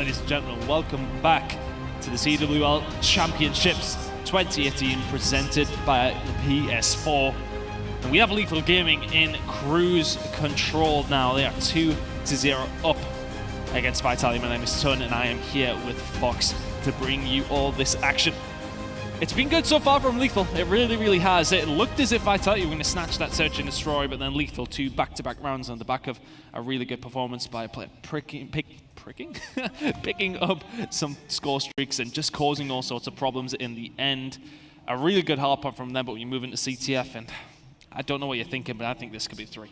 ladies and gentlemen, welcome back to the CWL Championships 2018 presented by the PS4. And we have Lethal Gaming in cruise control now. They are 2-0 up against Vitality. My name is Tun and I am here with Fox to bring you all this action. It's been good so far from Lethal. It really has. It looked as if Vitality were going to snatch that Search and Destroy, but then Lethal 2 back-to-back rounds on the back of a really good performance by a player picking up some score streaks and just causing all sorts of problems in the end. A really good hard point from them, but when you move into CTF, and I don't know what you're thinking, but I think this could be 3.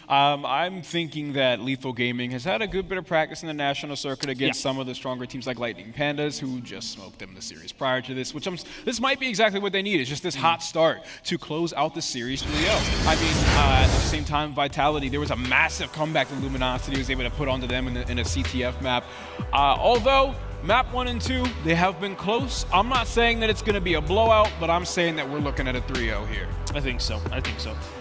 I'm thinking that Lethal Gaming has had a good bit of practice in the national circuit against some of the stronger teams like Lightning Pandas, who just smoked them in the series prior to this, which this might be exactly what they need. It's just this hot start to close out the series 3-0. I mean, at the same time, Vitality, there was a massive comeback that Luminosity was able to put onto them in a CTF map. Although, map 1 and 2, they have been close. I'm not saying that it's going to be a blowout, but I'm saying that we're looking at a 3-0 here. I think so.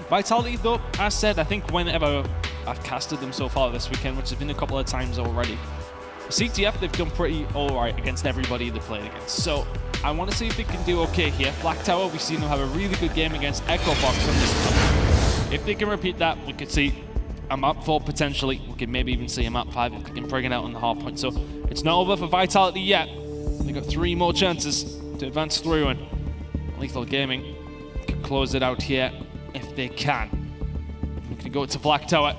Vitality, though, as said, I think whenever I've casted them so far this weekend, which has been a couple of times already, CTF, they've done pretty alright against everybody they played against. So I want to see if they can do okay here. Black Tower, we've seen them have a really good game against Echo Box from this map. If they can repeat that, we could see a map 4 potentially. We could maybe even see a map 5 if they can bring it out on the hard point. So it's not over for Vitality yet. They've got 3 more chances to advance through, and Lethal Gaming can close it out here if they can. We're going to go to Black Tower.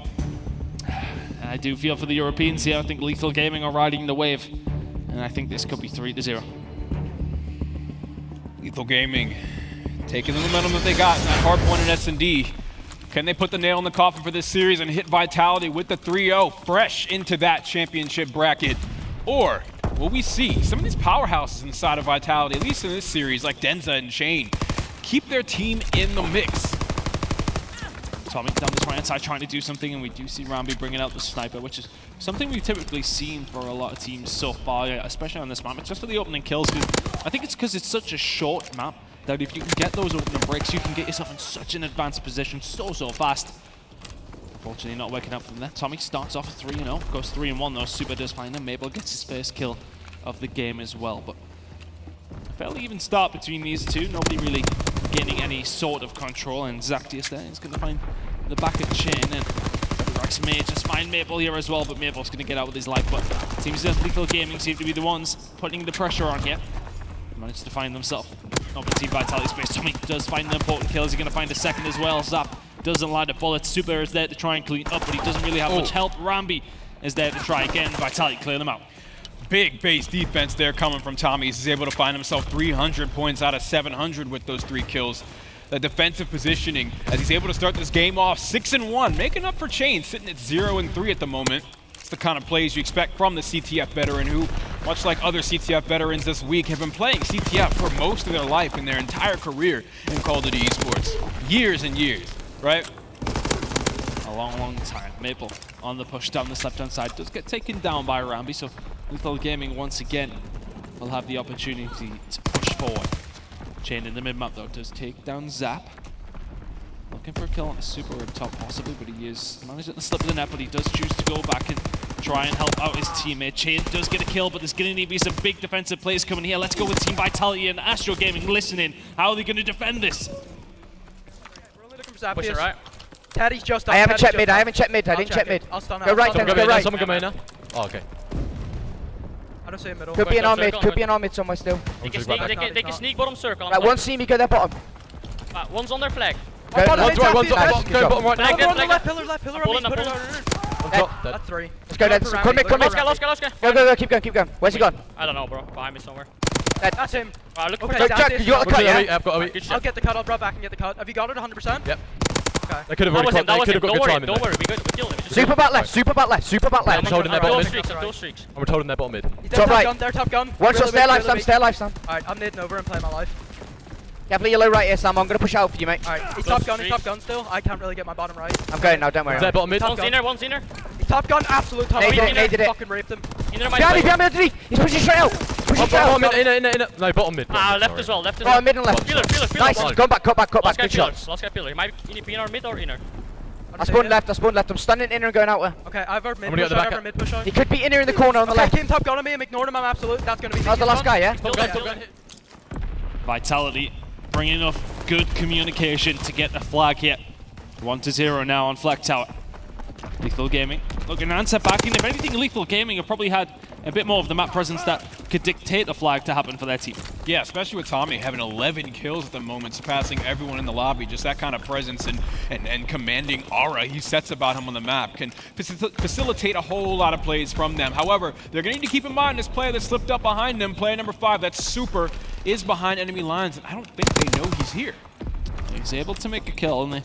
I do feel for the Europeans here. I think Lethal Gaming are riding the wave, and I think this could be 3-0. Lethal Gaming taking the momentum that they got in that hard point in S&D. Can they put the nail in the coffin for this series and hit Vitality with the 3-0 fresh into that championship bracket? Or will we see some of these powerhouses inside of Vitality, at least in this series, like Denza and Shane, keep their team in the mix? Tommy down this right hand side trying to do something, and we do see Rambi bringing out the sniper, which is something we've typically seen for a lot of teams so far, especially on this map. It's just for the opening kills. I think it's because it's such a short map that if you can get those opening breaks, you can get yourself in such an advanced position so fast. Unfortunately, not working out from there. Tommy starts off 3-0, goes 3-1 though. Super does find him. Mabel gets his first kill of the game as well, but a fairly even start between these two. Nobody really gaining any sort of control, and Zactius there is going to find the back of Chin, and Rex may just find Maple here as well, but Maple's going to get out with his life. But seems that Lethal Gaming seem to be the ones putting the pressure on here. Managed to find themselves over Team Vitality space. Tommy does find the important kills. He's going to find a second as well. Zap doesn't land a bullet. Super is there to try and clean up, but he doesn't really have much help. Rambi is there to try again. Vitality clear them out. Big base defense there coming from Tommy. He's able to find himself 300 points out of 700 with those 3 kills. The defensive positioning as he's able to start this game off 6-1, making up for Chain, sitting at 0-3 at the moment. It's the kind of plays you expect from the CTF veteran who, much like other CTF veterans this week, have been playing CTF for most of their life in their entire career in Call of Duty Esports. Years and years, right? A long time. Maple on the push down this left-hand side does get taken down by Rambi, so Lethal Gaming once again will have the opportunity to push forward. Chain in the mid-map though does take down Zap. Looking for a kill on the Super up top possibly, but he is managed to slip of the net, but he does choose to go back and try and help out his teammate. Chain does get a kill, but there's going to need to be some big defensive plays coming here. Let's go with Team Vitality and Astro Gaming listening. How are they going to defend this? We're only looking for Zappius. Push it right. Teddy's just up. I haven't checked mid, I didn't check mid. I'll stun Go right, Someone then, go go main now, right. someone go main now. Oh, okay. I don't see a middle. Could be an arm circle, mid, could be an arm mid somewhere still. They can sneak, they can sneak bottom circle. Right, one see me, go there bottom. One's on their flag. Go, One's right, one's right, Go bottom right now. Left pillar, Flag left pillar. Pulling, Put it pulling. on. top, dead. That's 3. Let's go then, come mid. Let's go. Go, keep going. Where's he gone? I don't know, bro. Behind me somewhere. That's him. Alright, look Okay, for Go, Jack, you got the cut, yeah? I've got a good I'll shot. get the cut. I'll drop back and get the cut. Have you got it 100%? Yep. Okay. They could have already got good Don't worry, timing. Oh, don't worry. We killed him. Super back left. I'm holding their bottom mid. Alright. Two streaks. I'm holding their bottom mid. He's Top top right. gun, they're top gun. One shot, stay alive, Sam. Alright, I'm nading over and playing my life. Yeah, play yellow right here, Sam. I'm gonna push out for you, mate. Alright, he's top gun still. I can't really get my bottom right. I'm going now, don't worry. Is that bottom mid? Top gun. One's in there. He's top gun, absolute top Naded gun. it, naded it. Fucking raped him. Behind me underneath. He's pushing straight out. Bottom mid, inner. No, bottom mid. Left as well. Oh, mid and left. Pillar. Nice. Cut back. Last guy Good shots. pillar. He might be in our mid or inner. I spawned left. I'm stunning inner and going out there. Okay, I have our mid gonna get push the out, I back have our mid push out. He could be inner in the corner on the Okay, left. team top gun on me, I'm ignoring him, I'm absolute. That's gonna be me. That was the last guy, yeah? Still going. Vitality bringing enough good communication to get the flag here. 1-0 now on Flag Tower. Lethal Gaming looking to answer back, and if anything, Lethal Gaming have probably had a bit more of the map presence that could dictate the flag to happen for their team. Yeah, especially with Tommy having 11 kills at the moment, surpassing everyone in the lobby. Just that kind of presence and commanding aura he sets about him on the map can facilitate a whole lot of plays from them. However, they're going to need to keep in mind this player that slipped up behind them, player number 5, that's Super, is behind enemy lines, and I don't think they know he's here. He's able to make a kill, and they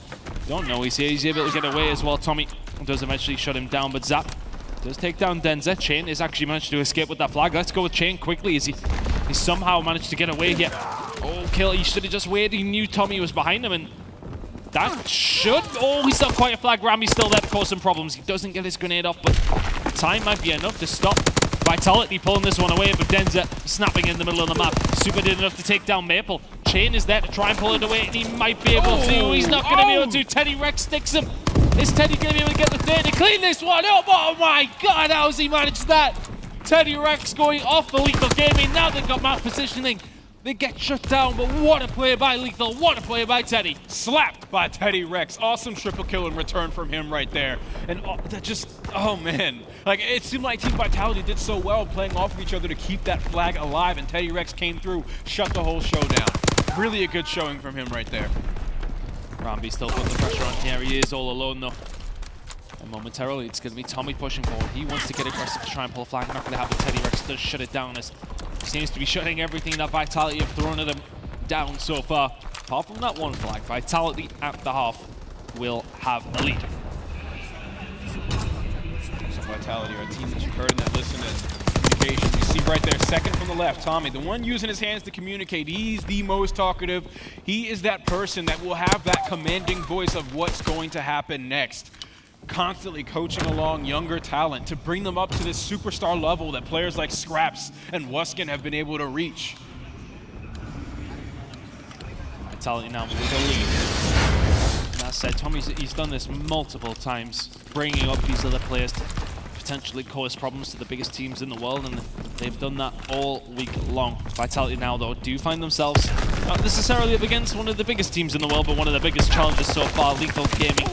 don't know he's here. He's able to get away as well. Tommy does eventually shut him down, but Zap does take down Denza. Chain is actually managed to escape with that flag. Let's go with Chain quickly as he somehow managed to get away here. Oh, kill. He should have just waited. He knew Tommy was behind him, and that should... Oh, he's not quite a flag. Rami's still there to cause some problems. He doesn't get his grenade off, but time might be enough to stop Vitality pulling this one away, but Denza snapping in the middle of the map. Super did enough to take down Maple. Chain is there to try and pull it away, and he might be able to. He's not going to be able to. Teddy Rex sticks him. Is Teddy going to be able to get the third to clean this one up? Oh my god, how's he managed that? Teddy Rex going off for Lethal Gaming. Now they've got map positioning. They get shut down, but what a play by Lethal. What a play by Teddy. Slapped by Teddy Rex. Awesome triple kill in return from him right there. And that just, oh man. Like, it seemed like Team Vitality did so well playing off of each other to keep that flag alive, and Teddy Rex came through, shut the whole show down. Really a good showing from him right there. Rambi still putting the pressure on here. He is all alone though. And momentarily it's going to be Tommy pushing forward. He wants to get aggressive to try and pull a flag. Not going to happen. Teddy Rex does shut it down as he seems to be shutting everything that Vitality have thrown at him down so far. Apart from that one flag, Vitality at the half will have a lead. So Vitality, our team that you heard in that listen and communication. You see right there, second from the left, Tommy, the one using his hands to communicate. He's the most talkative. He is that person that will have that commanding voice of what's going to happen next. Constantly coaching along younger talent to bring them up to this superstar level that players like Scraps and Wuskin have been able to reach. Vitality now with the lead. That said, he's done this multiple times, bringing up these other players to potentially cause problems to the biggest teams in the world, and they've done that all week long. Vitality now, though, do find themselves not necessarily up against one of the biggest teams in the world, but one of the biggest challenges so far. Lethal Gaming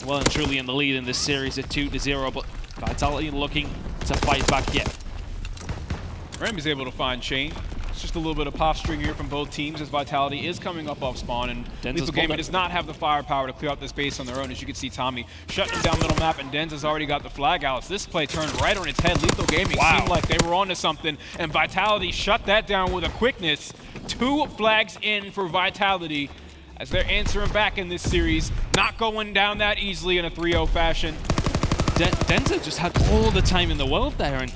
well and truly in the lead in this series at 2-0, but Vitality looking to fight back yet. Rambi's able to find Chain. It's just a little bit of posturing here from both teams as Vitality is coming up off spawn, and Lethal Gaming does not have the firepower to clear out the space on their own. As you can see, Tommy shutting him down middle map, and Denza's already got the flag out. So this play turned right on its head. Lethal Gaming seemed like they were onto something, and Vitality shut that down with a quickness. 2 flags in for Vitality as they're answering back in this series. Not going down that easily in a 3-0 fashion. Denza just had all the time in the world there, and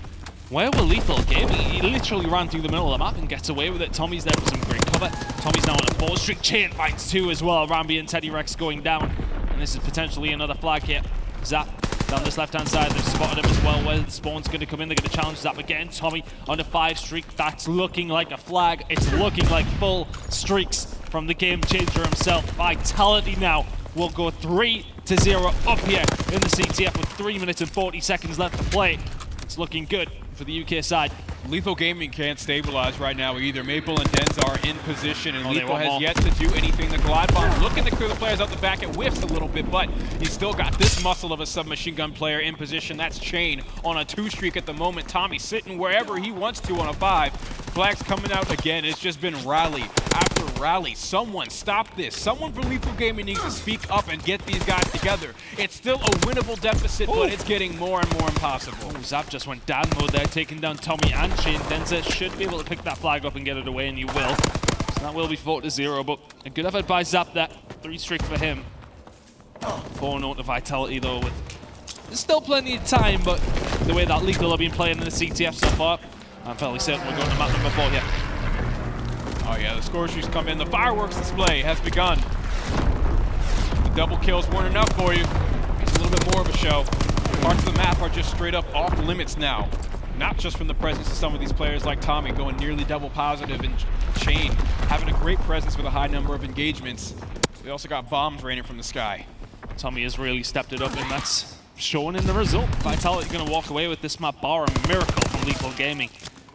where were Lethal Gaming? He literally ran through the middle of the map and gets away with it. Tommy's there for some great cover. Tommy's now on a 4-streak. Chain finds 2 as well. Rambi and Teddy Rex going down, and this is potentially another flag here. Zap down this left-hand side. They've spotted him as well. Where the spawn's going to come in, they're going to challenge Zap again. Tommy on a 5-streak. That's looking like a flag. It's looking like full streaks from the game changer himself. Vitality now will go 3-0 up here in the CTF with 3 minutes and 40 seconds left to play. It's looking good for the UK side. Lethal Gaming can't stabilize right now either. Maple and Denza are in position, and Lethal has more. yet to do anything. The glide bomb looking to clear the players out the back. It whiffs a little bit, but he's still got this muscle of a submachine gun player in position. That's Chain on a 2-streak at the moment. Tommy sitting wherever he wants to on a 5. Flags coming out again. It's just been rally after rally. Someone stop this. Someone from Lethal Gaming needs to speak up and get these guys together. It's still a winnable deficit, but it's getting more and more impossible. Zap just went down mode there, taking down Tommy and Chain. Denza should be able to pick that flag up and get it away, and you will. So that will be 4-0, but a good effort by Zap there. 3-streak for him. 4-0 to Vitality though, with there's still plenty of time, but the way that Lethal have been playing in the CTF so far, I'm fairly certain we're going to map number 4 here. Oh yeah, the score sheets come in. The fireworks display has begun. The double kills weren't enough for you. It's a little bit more of a show. Parts of the map are just straight up off limits now. Not just from the presence of some of these players like Tommy going nearly double positive, and Chain having a great presence with a high number of engagements. They also got bombs raining from the sky. Tommy has really stepped it up, and that's shown in the result. Vitality going to walk away with this map, bar a miracle from Lethal Gaming.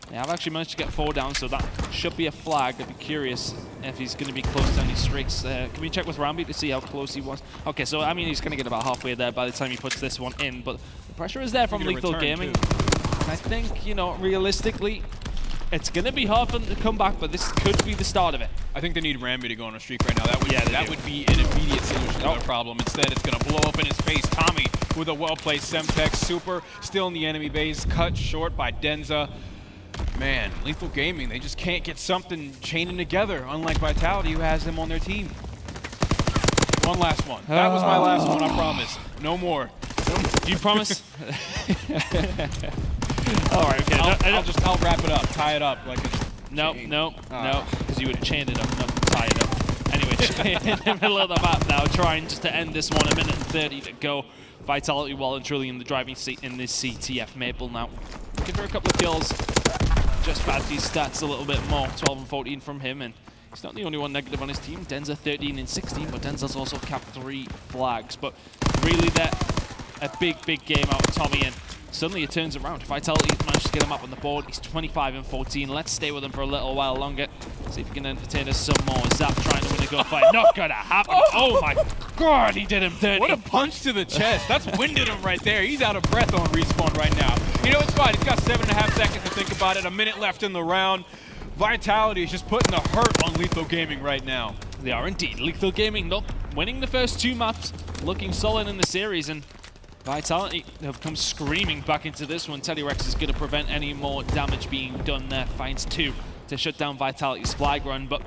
They have actually managed to get 4 down, so that should be a flag. I'd be curious if he's going to be close to any streaks. Can we check with Rambi to see how close he was? Okay, so I mean he's going to get about halfway there by the time he puts this one in, but the pressure is there from Lethal Gaming. And I think, you know, realistically, it's going to be hard for them to come back, but this could be the start of it. I think they need Rambi to go on a streak right now. That would be an immediate solution to the problem. Instead, it's going to blow up in his face. Tommy with a well-placed Semtex. Super still in the enemy base, cut short by Denza. Man, Lethal Gaming, they just can't get something chaining together, unlike Vitality, who has them on their team. One last one. That was my last one, I promise. No more. Do you promise? All right, okay. I'll wrap it up, tie it up like a No, because you would have chained it up, not tie it up. Anyway, in the middle of the map now, trying just to end this one, 1 minute and 30 to go. Vitality well and truly in the driving seat in this CTF Maple now. Looking for a couple of kills. Just pad these stats a little bit more, 12 and 14 from him, and he's not the only one negative on his team. Denza 13 and 16, but Denza's also capped 3 flags. But really, a big game out of Tommy, and suddenly it turns around. Vitality managed to get him up on the board. He's 25 and 14. Let's stay with him for a little while longer. See if he can entertain us some more. Zap trying to win a gunfight. Not gonna happen. Oh my God, he did him dirty. What a punch to the chest. That's winded him right there. He's out of breath on respawn right now. You know, it's fine. He's got 7.5 seconds to think about it. 1 minute left in the round. Vitality is just putting the hurt on Lethal Gaming right now. They are indeed. Lethal Gaming, though, winning the first 2 maps, looking solid in the series, and Vitality have come screaming back into this one. Teddy Rex is going to prevent any more damage being done there. Finds 2 to shut down Vitality's flag run, but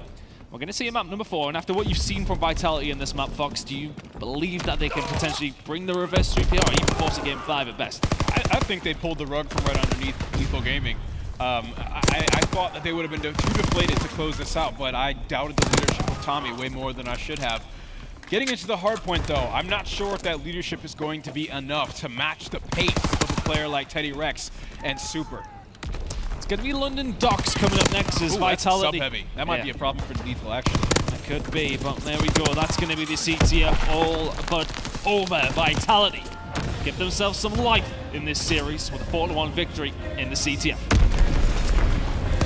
we're going to see a map number 4, and after what you've seen from Vitality in this map, Fox, do you believe that they can potentially bring the reverse sweep here, or even force a game 5 at best? I think they pulled the rug from right underneath Lethal Gaming. I thought that they would have been too deflated to close this out, but I doubted the leadership of Tommy way more than I should have. Getting into the hard point, though, I'm not sure if that leadership is going to be enough to match the pace of a player like Teddy Rex and Super. It's going to be London Docks coming up next as Vitality. Sub-heavy. That might be a problem for Lethal, actually. It could be, but there we go. That's going to be the CTF all but over. Vitality give themselves some life in this series with a 4-1 victory in the CTF.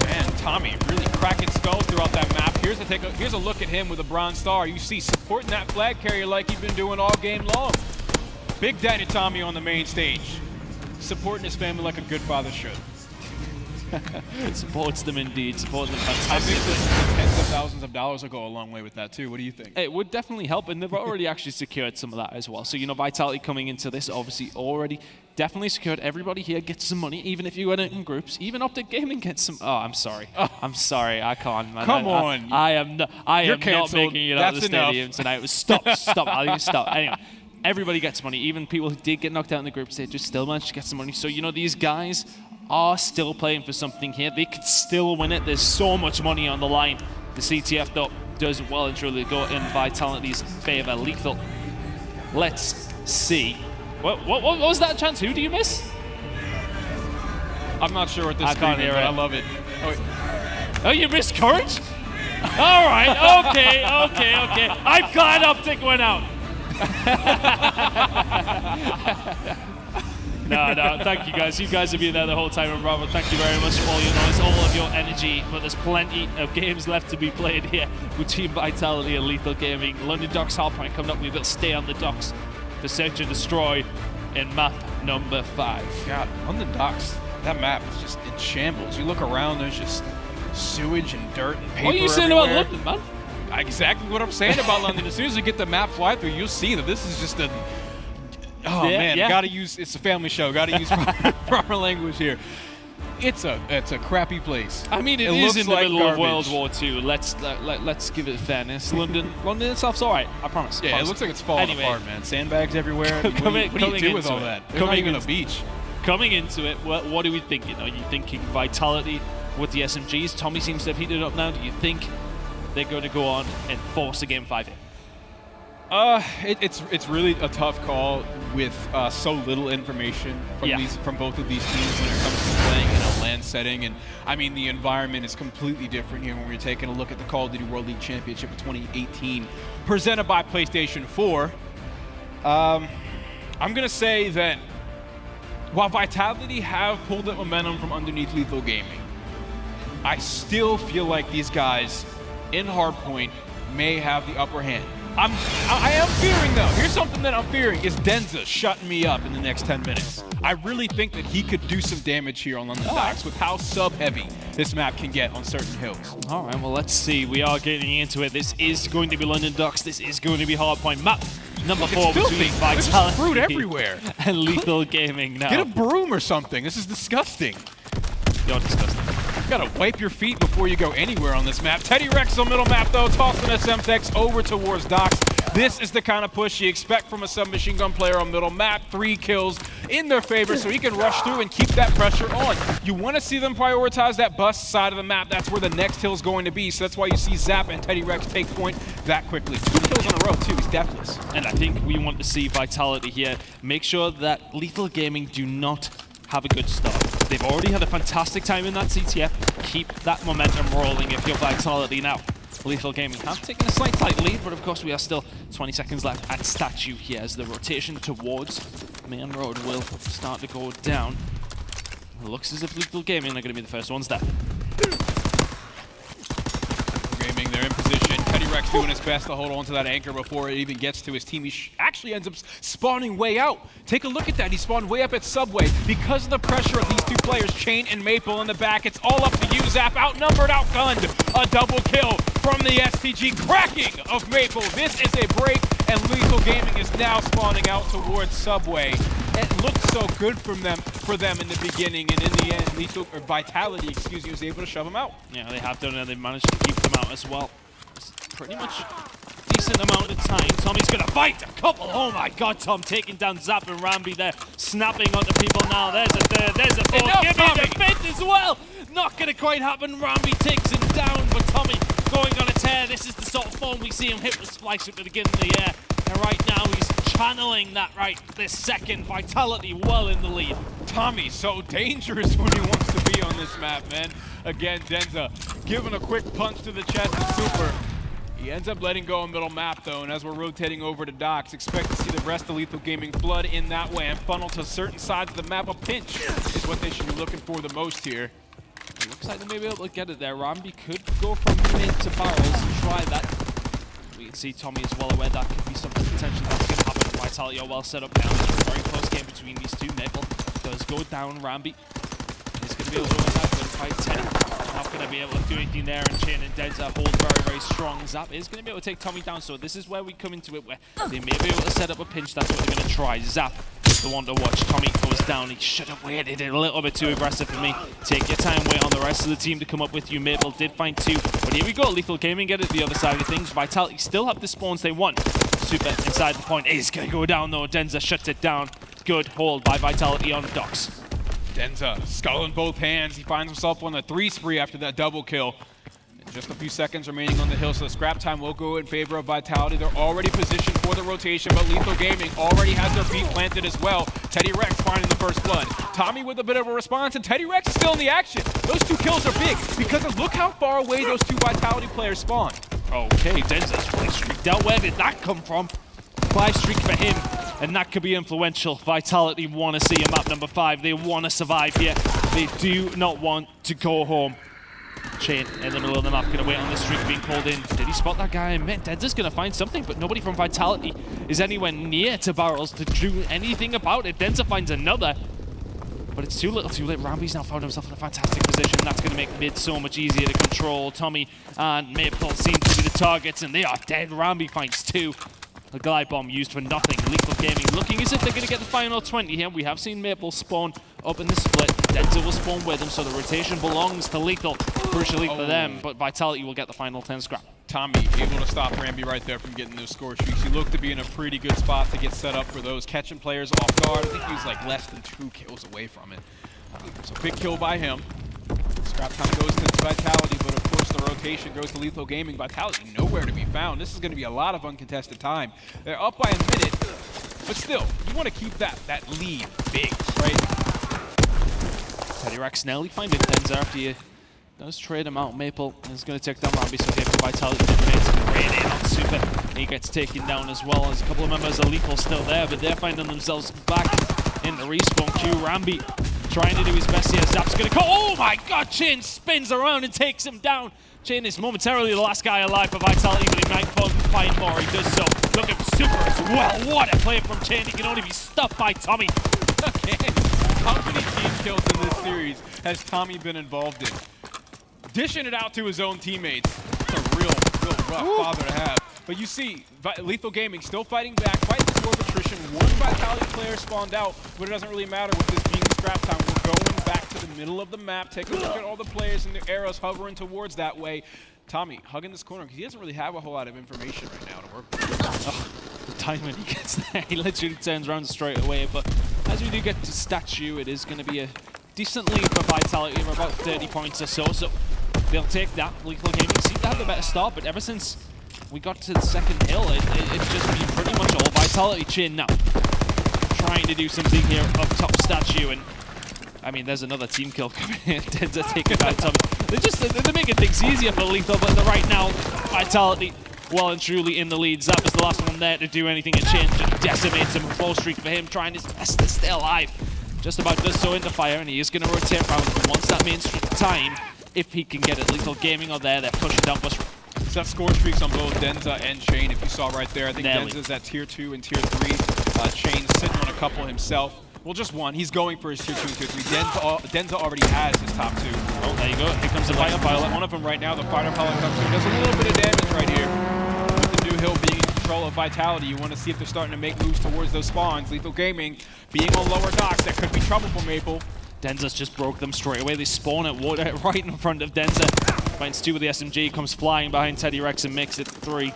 Man, Tommy really cracking skulls throughout that map. Here's a look at him with a bronze star. You see supporting that flag carrier like he's been doing all game long. Big Daddy Tommy on the main stage, supporting his family like a good father should. Supports them indeed, supports them I fantastic. think that tens of thousands of dollars will go a long way with that too. What do you think? It would definitely help, and they've already actually secured some of that as well. So, you know, Vitality coming into this obviously already definitely secured. Everybody here gets some money, even if you went in groups. Even Optic Gaming gets some. Oh, I'm sorry. I'm sorry. I can't, man. Come on. I am not making it out of the That's stadium tonight. Stop. I'll even stop. Anyway. Everybody gets money. Even people who did get knocked out in the group stage just still managed to get some money. So, you know, these guys are still playing for something here. They could still win it. There's so much money on the line. The CTF, though, does well and truly go in Vitality's favor. Lethal. Let's see. What was that chance? Who do you miss? I'm not sure what this I can't hear but it. I love it. Oh, you missed Courage? All right. Okay. I'm glad Optic went out. No, thank you guys. You guys have been there the whole time, and Bravo, thank you very much for all your noise, all of your energy, but there's plenty of games left to be played here between Vitality and Lethal Gaming. London Docks Hardpoint coming up. We will stay on the docks for Search and Destroy in map number 5. God, London Docks, that map is just in shambles. You look around, there's just sewage and dirt and paper What are you saying everywhere. about London, man? Exactly what I'm saying about London. As soon as you get the map fly through, you'll see that this is just a... Oh, man, gotta use... It's a family show. Gotta use proper language here. It's a crappy place. I mean, it is in the middle garbage. of World War II. Let's give it fairness. London itself's all right. I promise. Yeah, it looks like it's falling apart, man. Sandbags everywhere. What do you do with all that? There's not even a beach. Coming into it, what are we thinking? Are you thinking Vitality with the SMGs? Tommy seems to have heated up now. Do you think they're going to go on and force a game 5 here? It's really a tough call with so little information from both of these teams when it comes to playing in a LAN setting. And I mean, the environment is completely different here when we're taking a look at the Call of Duty World League Championship of 2018, presented by PlayStation 4. I'm going to say that while Vitality have pulled up momentum from underneath Lethal Gaming, I still feel like these guys in Hardpoint may have the upper hand. I am fearing, though. Here's something that I'm fearing is Denza shutting me up in the next 10 minutes. I really think that he could do some damage here on London Docks with how sub-heavy this map can get on certain hills. All right, well, let's see. We are getting into it. This is going to be London Docks. This is going to be Hardpoint map number 4 between There's Vitality fruit everywhere. and Lethal Gaming now. Get a broom or something. This is disgusting. You're disgusting. You gotta wipe your feet before you go anywhere on this map. Teddy Rex on middle map though, tossing SMTech over towards Docks. This is the kind of push you expect from a submachine gun player on middle map. 3 kills in their favor so he can rush through and keep that pressure on. You want to see them prioritize that bust side of the map. That's where the next hill is going to be. So that's why you see Zap and Teddy Rex take point that quickly. 2 kills in a row too, he's deathless. And I think we want to see Vitality here. Make sure that Lethal Gaming do not have a good start. They've already had a fantastic time in that CTF. Keep that momentum rolling if you're Vitality now. Lethal Gaming have taken a slight lead, but of course we are still 20 seconds left at Statue here as the rotation towards Main Road will start to go down. It looks as if Lethal Gaming are going to be the first ones there. Gaming, they're in position. Teddy Rex doing his best to hold on to that anchor before it even gets to his team. He actually ends up spawning way out. Take a look at that. He spawned way up at Subway. Because of the pressure of these 2 players, Chain and Maple in the back, it's all up to you, Zap. Outnumbered, outgunned. A double kill from the STG. Cracking of Maple. This is a break, and Lethal Gaming is now spawning out towards Subway. It looked so good for them in the beginning, and in the end, Vitality, was able to shove them out. Yeah, they have done it, and they've managed to keep them out as well. It's pretty much decent amount of time. Tommy's gonna fight a couple. Oh my god, Tom taking down Zap and Rambi there, snapping onto people now. There's a third, there's a fourth. Enough, Give me Tommy. the fifth as well. Not gonna quite happen. Rambi takes him down, but Tommy going on a tear. This is the sort of form we see him hit with Splice at the beginning of the year. And right now he's channeling that right this second. Vitality well in the lead. Tommy so dangerous when he wants to be on this map, man. Again, Denza giving a quick punch to the chest and super. He ends up letting go on middle map though, and as we're rotating over to Docks, expect to see the rest of Lethal Gaming flood in that way and funnel to certain sides of the map. A pinch is what they should be looking for the most here. It looks like they may be able to get it there. Rambi could go from mid to barrels and try that. We can see Tommy is well aware that could be something potentially that's going to happen. Vitality are well set up now. It's a very close game between these 2. Maple does go down. Rambi is going to be able to win that gunfight. Teddy not going to be able to do anything there, and Chain and Denza hold very, very strong. Zap is going to be able to take Tommy down, so this is where we come into it, where they may be able to set up a pinch. That's what they're going to try. Zap is the one to watch. Tommy goes down. He should have waited a little bit too aggressive for me. Take your time, wait on the rest of the team to come up with you. Maple did find 2, but here we go. Lethal Gaming get it the other side of things. Vitality still have the spawns they want. Super inside the point is going to go down though. Denza shuts it down. Good hold by Vitality on Docks. Denza, skull in both hands. He finds himself on the 3 spree after that double kill. Just a few seconds remaining on the hill, so the scrap time will go in favor of Vitality. They're already positioned for the rotation, but Lethal Gaming already has their feet planted as well. Teddy Rex finding the first blood. Tommy with a bit of a response, and Teddy Rex is still in the action. Those 2 kills are big, because of look how far away those 2 Vitality players spawn. Okay, Denza's 5 streaked out. Where did that come from? 5 streak for him, and that could be influential. Vitality want to see him up number 5. They want to survive here. They do not want to go home. Chain in the middle of the map, gonna wait on this streak being pulled in. Did he spot that guy in mid? Denza's gonna find something, but nobody from Vitality is anywhere near to barrels to do anything about it. Denza finds another, but it's too little too late. Rambi's now found himself in a fantastic position. That's gonna make mid so much easier to control. Tommy and Maple seem to be the targets, and they are dead. Rambi finds 2. A glide bomb used for nothing. Lethal Gaming looking as if they're going to get the final 20 here. We have seen Maple spawn up in the split. Denza will spawn with him, so the rotation belongs to Lethal. Crucially for them, but Vitality will get the final 10 scrap. Tommy able to stop Rambi right there from getting those score streaks. He looked to be in a pretty good spot to get set up for those, catching players off guard. I think he was like less than 2 kills away from it. So big kill by him. Scrap time goes to Vitality, but of course the rotation goes to Lethal Gaming. Vitality nowhere to be found. This is going to be a lot of uncontested time. They're up by a minute, but still, you want to keep that lead big, right? Teddy Rex nearly finding Denza after you does trade him out. Maple is going to take down Rambi, so here for Vitality makes a great in on Super. He gets taken down as well. As a couple of members of Lethal still there, but they're finding themselves back in the respawn queue. Rambi trying to do his best here. Zap's going to go. Oh my god, Chain spins around and takes him down. Chain is momentarily the last guy alive for Vitality, but he might find more. He does so. Look at Super as well. What a play from Chain. He can only be stopped by Tommy. Again, how many team kills in this series has Tommy been involved in? Dishing it out to his own teammates. It's a real rough father to have. But you see, Lethal Gaming still fighting back, fighting this war of attrition. One Vitality player spawned out, but it doesn't really matter with this being scrap time. We're going back to the middle of the map. Take a look at all the players and the arrows hovering towards that way. Tommy hugging this corner because he doesn't really have a whole lot of information right now to work with. Oh, the time when he gets there, he literally turns around straight away. But as we do get to statue, it is going to be a decent lead for Vitality of about 30 points or so. So they'll take that. Lethal Gaming seem to have a better start, but ever since we got to the second hill, it's just been pretty much all Vitality. Chin now trying to do something here up top statue, and I mean, there's another team kill coming in. Denza taking out Tommy. They're making things easier for Lethal, but right now, Vitality well and truly in the lead. Zap is the last one there to do anything, and Chin just decimates him. Full streak for him, trying his best to stay alive. Just about does so into fire, and he is going to rotate around once that main streak time, if he can get it. Lethal Gaming are there, they're pushing down Bush. So that score streaks on both Denza and Chain, if you saw right there. I think Nelly. Denza's at tier 2 and tier 3. Chain's sitting on a couple himself. Well, just one. He's going for his tier 2 and tier 3. Denza already has his top 2. Oh, there you go. Here comes the Fighter fighter pilot. pilot. One of them right now, the fighter pilot comes through. Does a little bit of damage right here. With the new hill being in control of Vitality, you want to see if they're starting to make moves towards those spawns. Lethal Gaming being on lower docks, that could be trouble for Maple. Denza's just broke them straight away. They spawn it right in front of Denza. Finds 2 with the SMG, comes flying behind Teddy Rex and makes it 3.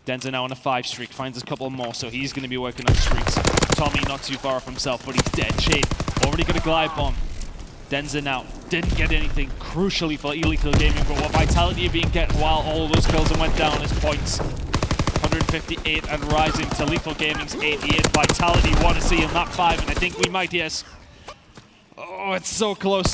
Denza now on a 5 streak, finds a couple more, so he's going to be working on streaks. Tommy not too far off himself, but he's dead. Chain already got a glide bomb. Denza now didn't get anything crucially for Lethal Gaming, but what Vitality are being getting while all those kills and went down is points. 158 and rising to Lethal Gaming's 88. Vitality want to see in that 5, and I think we might, yes. Oh, it's so close.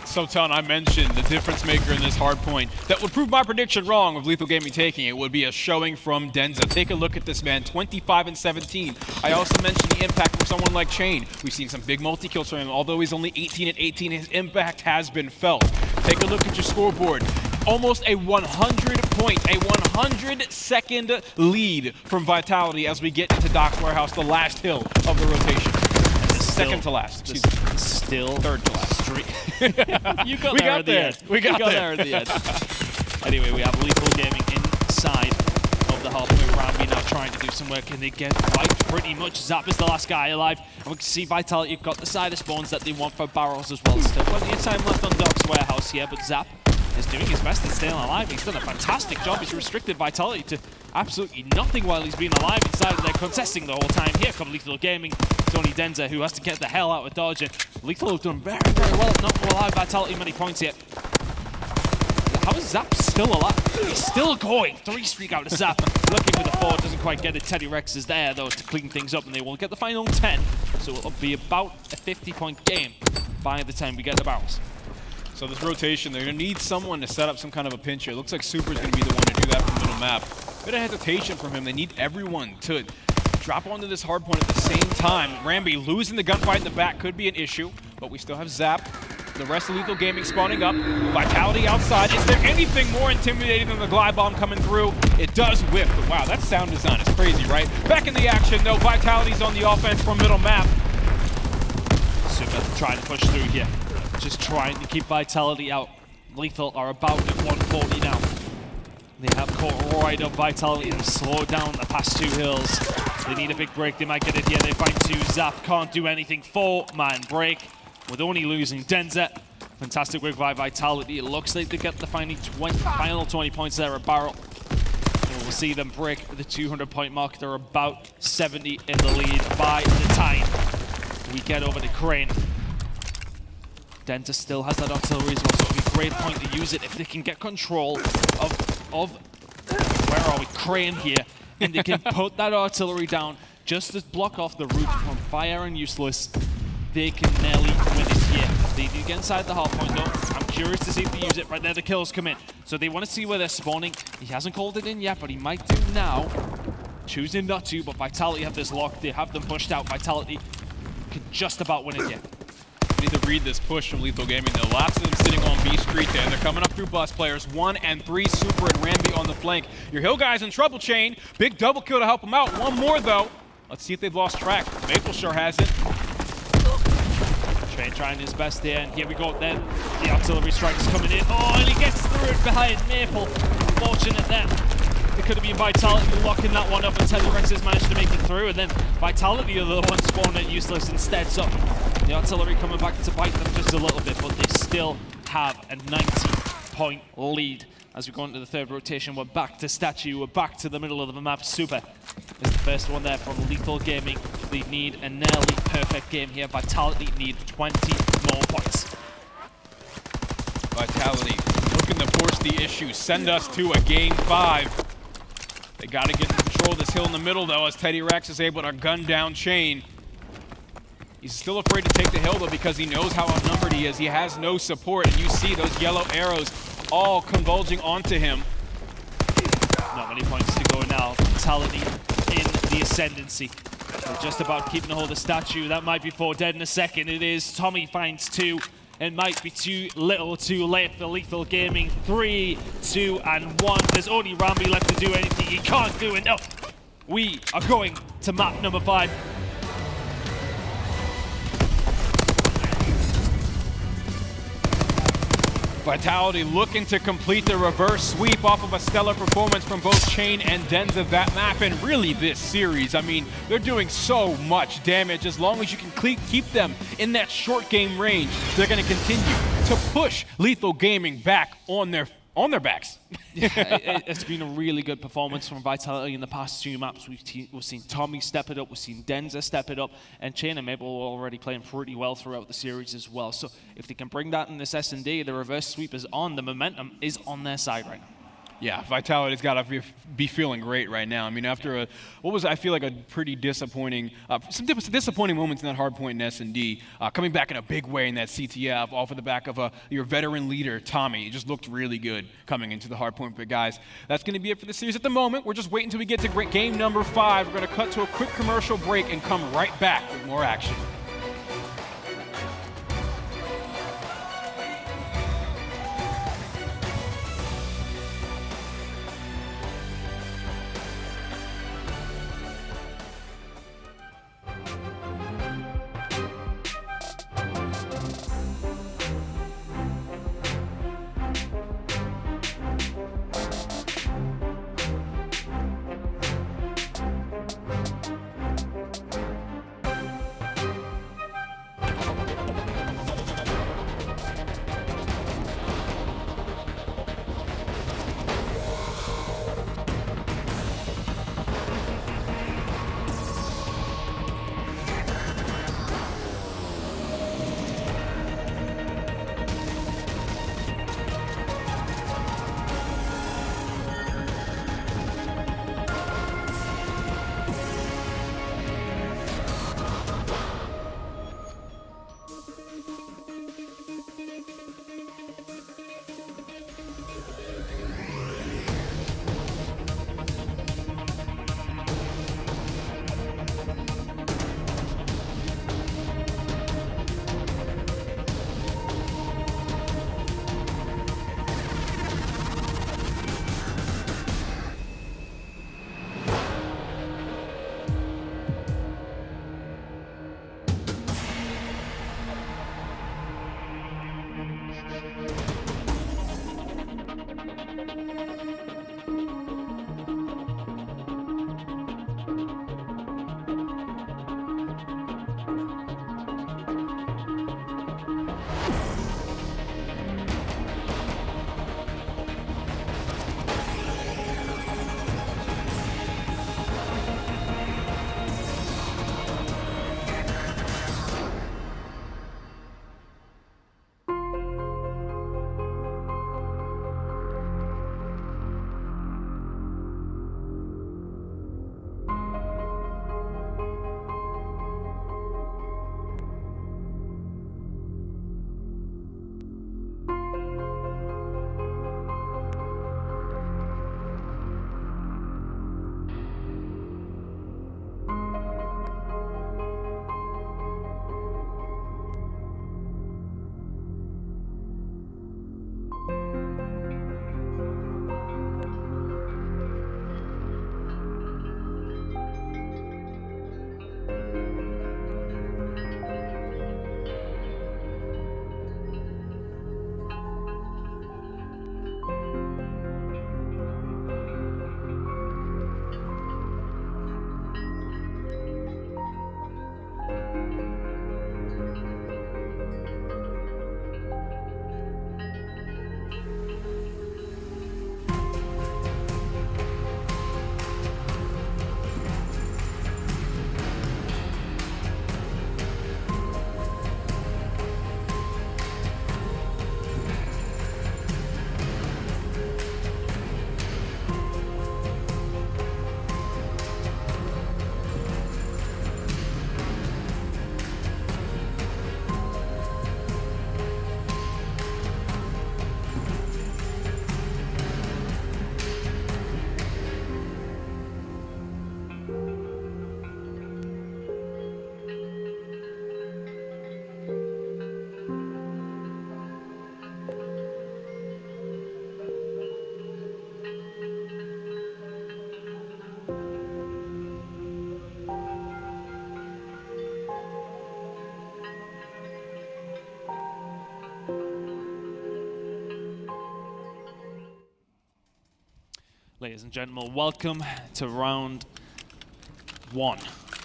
So, Ton, I mentioned the difference maker in this hard point. That would prove my prediction wrong of Lethal Gaming taking it. Would be a showing from Denza. Take a look at this man, 25 and 17. I also mentioned the impact from someone like Chain. We've seen some big multi-kills from him. Although he's only 18 and 18, his impact has been felt. Take a look at your scoreboard. Almost a 100-point, a 100-second lead from Vitality as we get into Doc's Warehouse, the last hill of the rotation. Second to last. Still third to last. You got there at the end. We got there at the end. Anyway, we have Lethal Gaming inside of the halfway. Rambi now trying to do some work, and they get wiped pretty much. Zap is the last guy alive, and we can see Vitality got the side of spawns that they want for barrels as well. Still plenty of time left on Doc's Warehouse here, but Zap is doing his best at staying alive. He's done a fantastic job. He's restricted Vitality to absolutely nothing while he's been alive inside, and they're contesting the whole time. Here comes Lethal Gaming. It's only Denza who has to get the hell out of Dodge, and Lethal have done very, very well. Not alive Vitality many points yet. How is Zap still alive? He's still going. 3 streak out of Zap. Looking for the 4, doesn't quite get it. Teddy Rex is there, though, to clean things up, and they will get the final 10. So it'll be about a 50-point game by the time we get the barrels. So this rotation, they're going to need someone to set up some kind of a pincher. It looks like Super's going to be the one to do that from middle map. Bit of hesitation from him. They need everyone to drop onto this hard point at the same time. Rambi losing the gunfight in the back could be an issue, but we still have Zap. The rest of Lethal Gaming spawning up. Vitality outside. Is there anything more intimidating than the glide bomb coming through? It does whip, but wow, that sound design is crazy, right? Back in the action, though. Vitality's on the offense from middle map. Super trying to push through here. Just trying to keep Vitality out. Lethal are about at 140 now. They have caught right up Vitality and slowed down the past 2 hills. They need a big break. They might get it here. They find 2. Zap can't do anything. 4-man break with only losing Denza. Fantastic work by Vitality. It looks like they get the final 20 points there at barrel. And we'll see them break the 200-point mark. They're about 70 in the lead by the time we get over to Crane. Denza still has that artillery as well, so it'll be a great point to use it if they can get control of where are we? Crane here. And they can put that artillery down just to block off the route from fire and useless. They can nearly win it. Yeah, they do get inside the hard point though. I'm curious to see if they use it. Right there, the kills come in. So they want to see where they're spawning. He hasn't called it in yet, but he might do now. Choosing not to, but Vitality have this locked. They have them pushed out. Vitality could just about win it yet. Need to read this push from Lethal Gaming though. Lots of them sitting on B Street there. They're coming up through bus players. 1 and 3, Super and Ramby on the flank. Your Hill guys in trouble, Chain. Big double kill to help them out. One more though. Let's see if they've lost track. Maple sure hasn't. Chain trying his best there, and here we go then. The artillery strike's coming in. Oh, and he gets through it behind Maple. Fortunate there. It could have been Vitality locking that one up, and Teddy Rex has managed to make it through, and then Vitality are the ones spawning it useless instead. So the artillery coming back to bite them just a little bit, but they still have a 90-point lead. As we go into the third rotation, we're back to Statue, we're back to the middle of the map. Super is the first one there from Lethal Gaming. They need a nearly perfect game here. Vitality need 20 more points. Vitality looking to force the issue, send us to a game 5. They got to get in control of this hill in the middle though, as Teddy Rex is able to gun down Chain. He's still afraid to take the hill though because he knows how outnumbered he is. He has no support, and you see those yellow arrows all converging onto him. Not many points to go now. Vitality in the ascendancy. They're just about keeping a hold of Statue. That might be 4 dead in a second. It is. Tommy finds 2. It might be too little too late for Lethal Gaming. 3, 2, and 1. There's only Ramby left to do anything. He can't do enough. We are going to map number 5. Vitality looking to complete the reverse sweep off of a stellar performance from both Chain and Denz of that map, and really this series. I mean, they're doing so much damage. As long as you can keep them in that short game range, they're going to continue to push Lethal Gaming back on their backs. It's been a really good performance from Vitality in the past 2 maps. We've seen Tommy step it up, we've seen Denza step it up, and Chain and Maple are already playing pretty well throughout the series as well. So if they can bring that in this S&D, the reverse sweep is on, the momentum is on their side right now. Yeah, Vitality's got to be feeling great right now. I mean, after I feel like a pretty disappointing, some disappointing moments in that hard point in S&D, coming back in a big way in that CTF off of the back of your veteran leader, Tommy. It just looked really good coming into the hard point. But guys, that's going to be it for the series at the moment. We're just waiting until we get to game number 5. We're going to cut to a quick commercial break and come right back with more action. Ladies and gentlemen, welcome to round 1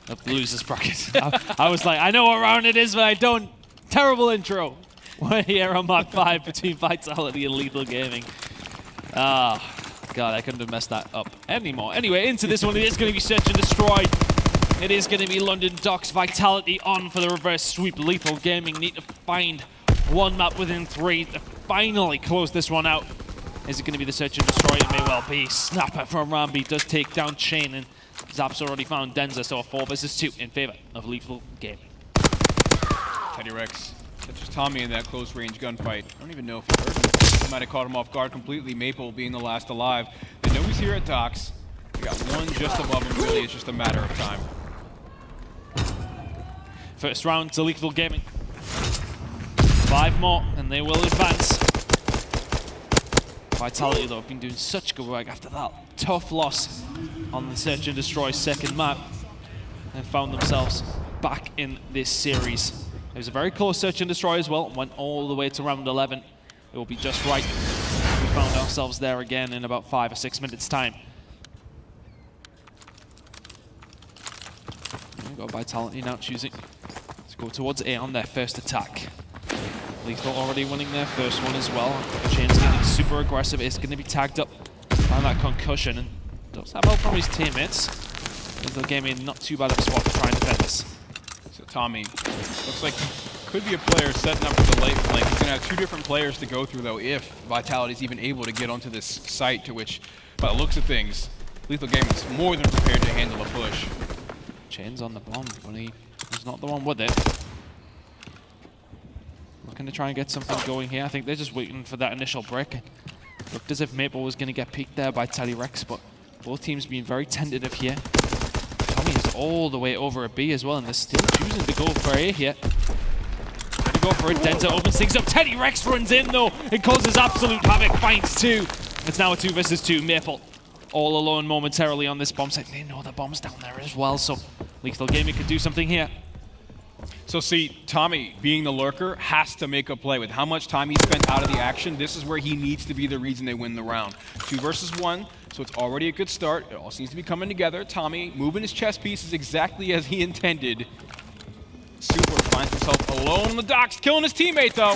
of the losers bracket. I was like, I know what round it is, but I don't. Terrible intro. We're here on Mark 5 between Vitality and Lethal Gaming. Ah, God, I couldn't have messed that up anymore. Anyway, into this one, it is going to be Search and Destroy. It is going to be London Docks. Vitality on for the reverse sweep. Lethal Gaming need to find one map within 3 to finally close this one out. Is it going to be the Search and Destroy? It may well be. Snapper from Rambi does take down Chain, and Zap's already found Denza, so a 4 versus 2 in favor of Lethal Gaming. Teddy Rex catches Tommy in that close range gunfight. I don't even know if he heard him. He might have caught him off guard completely, Maple being the last alive. They know he's here at Docks. They got one just above him, really. It's just a matter of time. First round to Lethal Gaming. 5 more, and they will advance. Vitality, though, have been doing such good work after that tough loss on the Search and Destroy second map, and found themselves back in this series. It was a very close Search and Destroy as well, went all the way to round 11. It will be just right. We found ourselves there again in about 5 or 6 minutes' time. We've got Vitality now choosing to go towards A on their first attack. Lethal already winning their first one as well. Chain's getting super aggressive. It's going to be tagged up by that concussion, and does have help from his teammates. Lethal Gaming not too bad of a spot to try and defend this. So Tommy looks like he could be a player setting up for the late flank. He's going to have 2 different players to go through, though, if Vitality's even able to get onto this site, to which, by the looks of things, Lethal Gaming is more than prepared to handle a push. Chain's on the bomb, but he was not the one with it. Looking to try and get something going here. I think they're just waiting for that initial break. Looked as if Maple was going to get peeked there by Teddy Rex, but both teams being very tentative here. Tommy is all the way over at B as well, and they're still choosing to go for A here. To go for it, Denza opens things up. Teddy Rex runs in though, and causes absolute havoc, finds 2. It's now a 2 versus 2. Maple all alone momentarily on this bomb site. They know the bomb's down there as well, so Lethal Gaming could do something here. So see, Tommy, being the lurker, has to make a play. With how much time he spent out of the action, this is where he needs to be the reason they win the round. 2 versus 1, so it's already a good start. It all seems to be coming together. Tommy moving his chess pieces exactly as he intended. Super finds himself alone on the docks, killing his teammate though.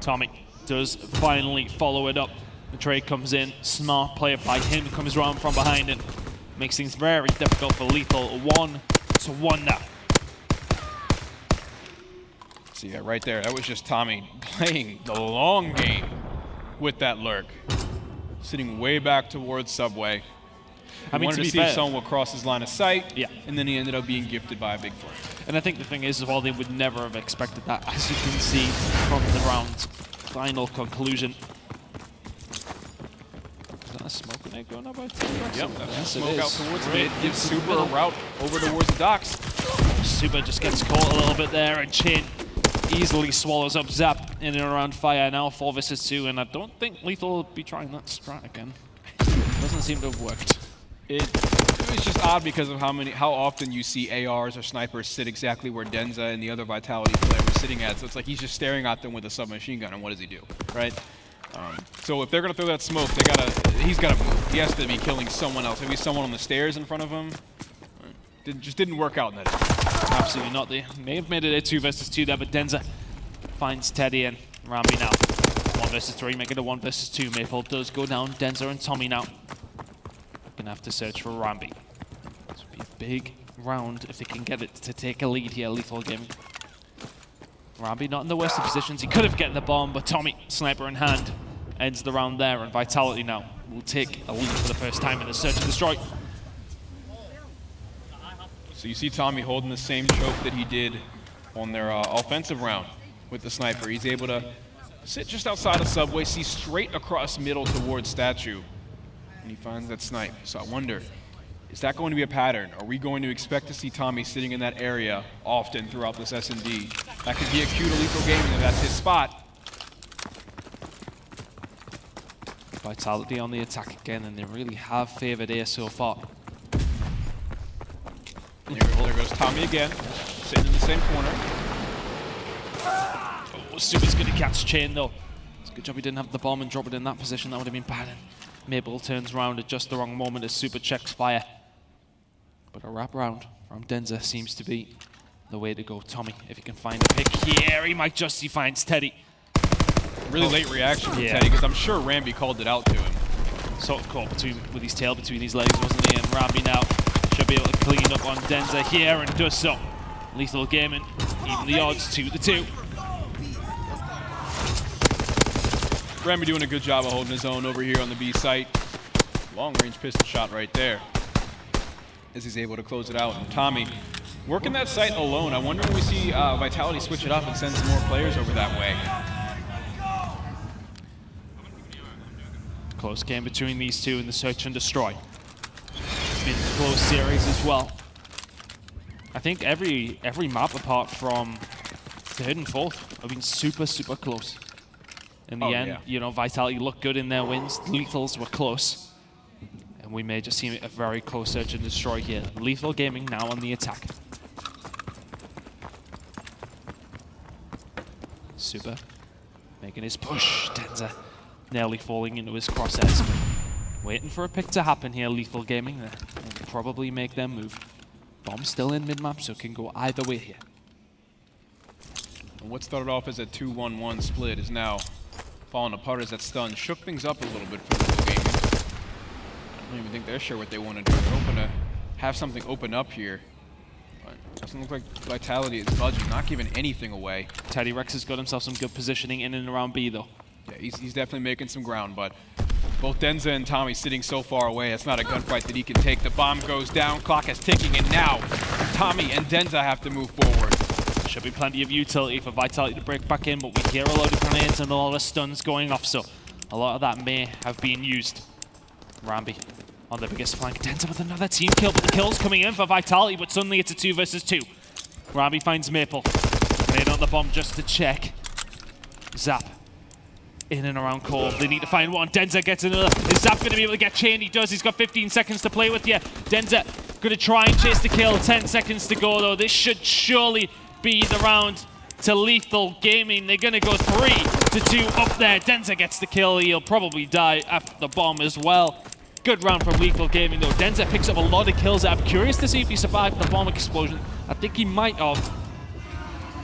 Tommy does finally follow it up. The trade comes in, smart play by him, comes around from behind and makes things very difficult for Lethal. 1-1 now. So yeah, right there, that was just Tommy playing the long game with that lurk. Sitting way back towards Subway. I mean, wanted to see if someone would cross his line of sight, yeah, and then he ended up being gifted by a big flare. And I think the thing is, well, they would never have expected that, as you can see from the round's final conclusion. Is that a smoke grenade going up? Yep, yes, smoke out towards mid, gives Super a route over towards the docks. Super just gets caught a little bit there, and Chain easily swallows up Zap in and around fire. Now 4 versus 2, and I don't think Lethal will be trying that strat again. Doesn't seem to have worked. It was just odd because of how often you see ARs or snipers sit exactly where Denza and the other Vitality player were sitting at. So it's like he's just staring at them with a submachine gun, and what does he do, right? So if they're gonna throw that smoke, he's gotta move. He has to be killing someone else. Maybe someone on the stairs in front of him. Just didn't work out in that. Absolutely not. They may have made it a 2 versus 2 there, but Denza finds Teddy and Rambi now. 1 versus 3, make it a 1 versus 2. Maple does go down. Denza and Tommy now. Gonna have to search for Rambi. This would be a big round if they can get it to take a lead here, Lethal Gaming. Rambi not in the worst of positions. He could have gotten the bomb, but Tommy, sniper in hand, ends the round there, and Vitality now will take a lead for the first time in the Search and Destroy. So you see Tommy holding the same choke that he did on their offensive round with the sniper. He's able to sit just outside of Subway, see straight across middle towards Statue, and he finds that snipe. So I wonder, is that going to be a pattern? Are we going to expect to see Tommy sitting in that area often throughout this S&D? That could be a cue to Lethal Gaming if that's his spot. Vitality on the attack again, and they really have favored A so far. There goes Tommy again, sitting in the same corner. Oh, Super's going to catch Chain though. It's a good job he didn't have the bomb and drop it in that position. That would have been bad. And Maple turns around at just the wrong moment as Super checks fire. But a wrap round from Denza seems to be the way to go. Tommy, if he can find a pick here, he might just, he finds Teddy. Really late reaction from Teddy, because I'm sure Ramby called it out to him. Sort of caught with his tail between his legs, wasn't he? And Ramby now should be able to clean up on Denza here and does so. Lethal Gaming, even the odds 2-2. Ramby doing a good job of holding his own over here on the B site. Long-range pistol shot right there, as he's able to close it out. And Tommy working that site alone. I wonder when we see Vitality switch it up and send some more players over that way. Close game between these two in the search and destroy. It's been a close series as well. I think every map apart from third and fourth have been super close. In the end, you know, Vitality looked good in their wins. Lethals were close. And we may just see a very close search and destroy here. Lethal Gaming now on the attack. Super making his push. Denza nearly falling into his crosshairs. Waiting for a pick to happen here, Lethal Gaming. They'll probably make their move. Bomb still in mid-map, so it can go either way here. And what started off as a 2-1-1 split is now falling apart as that stun shook things up a little bit for Lethal Gaming. I don't even think they're sure what they want to do. They're hoping to have something open up here. But doesn't look like Vitality is budging, not giving anything away. Teddy Rex has got himself some good positioning in and around B, though. Yeah, he's definitely making some ground, but both Denza and Tommy sitting so far away, it's not a gunfight that he can take. The bomb goes down, clock is ticking, and now Tommy and Denza have to move forward. Should be plenty of utility for Vitality to break back in, but we hear a load of grenades and a lot of stuns going off, so a lot of that may have been used. Ramby on the biggest flank. Denza with another team kill, but the kill's coming in for Vitality, but suddenly it's a 2 versus 2. Ramby finds Maple. Grenade on the bomb just to check. Zap. In and around core. They need to find one. Denza gets another. Is Zap going to be able to get chained? He does. He's got 15 seconds to play with here. Denza going to try and chase the kill. 10 seconds to go, though. This should surely be the round to Lethal Gaming. They're going to go 3-2 up there. Denza gets the kill. He'll probably die after the bomb as well. Good round from Lethal Gaming, though. Denza picks up a lot of kills. I'm curious to see if he survived the bomb explosion. I think he might have.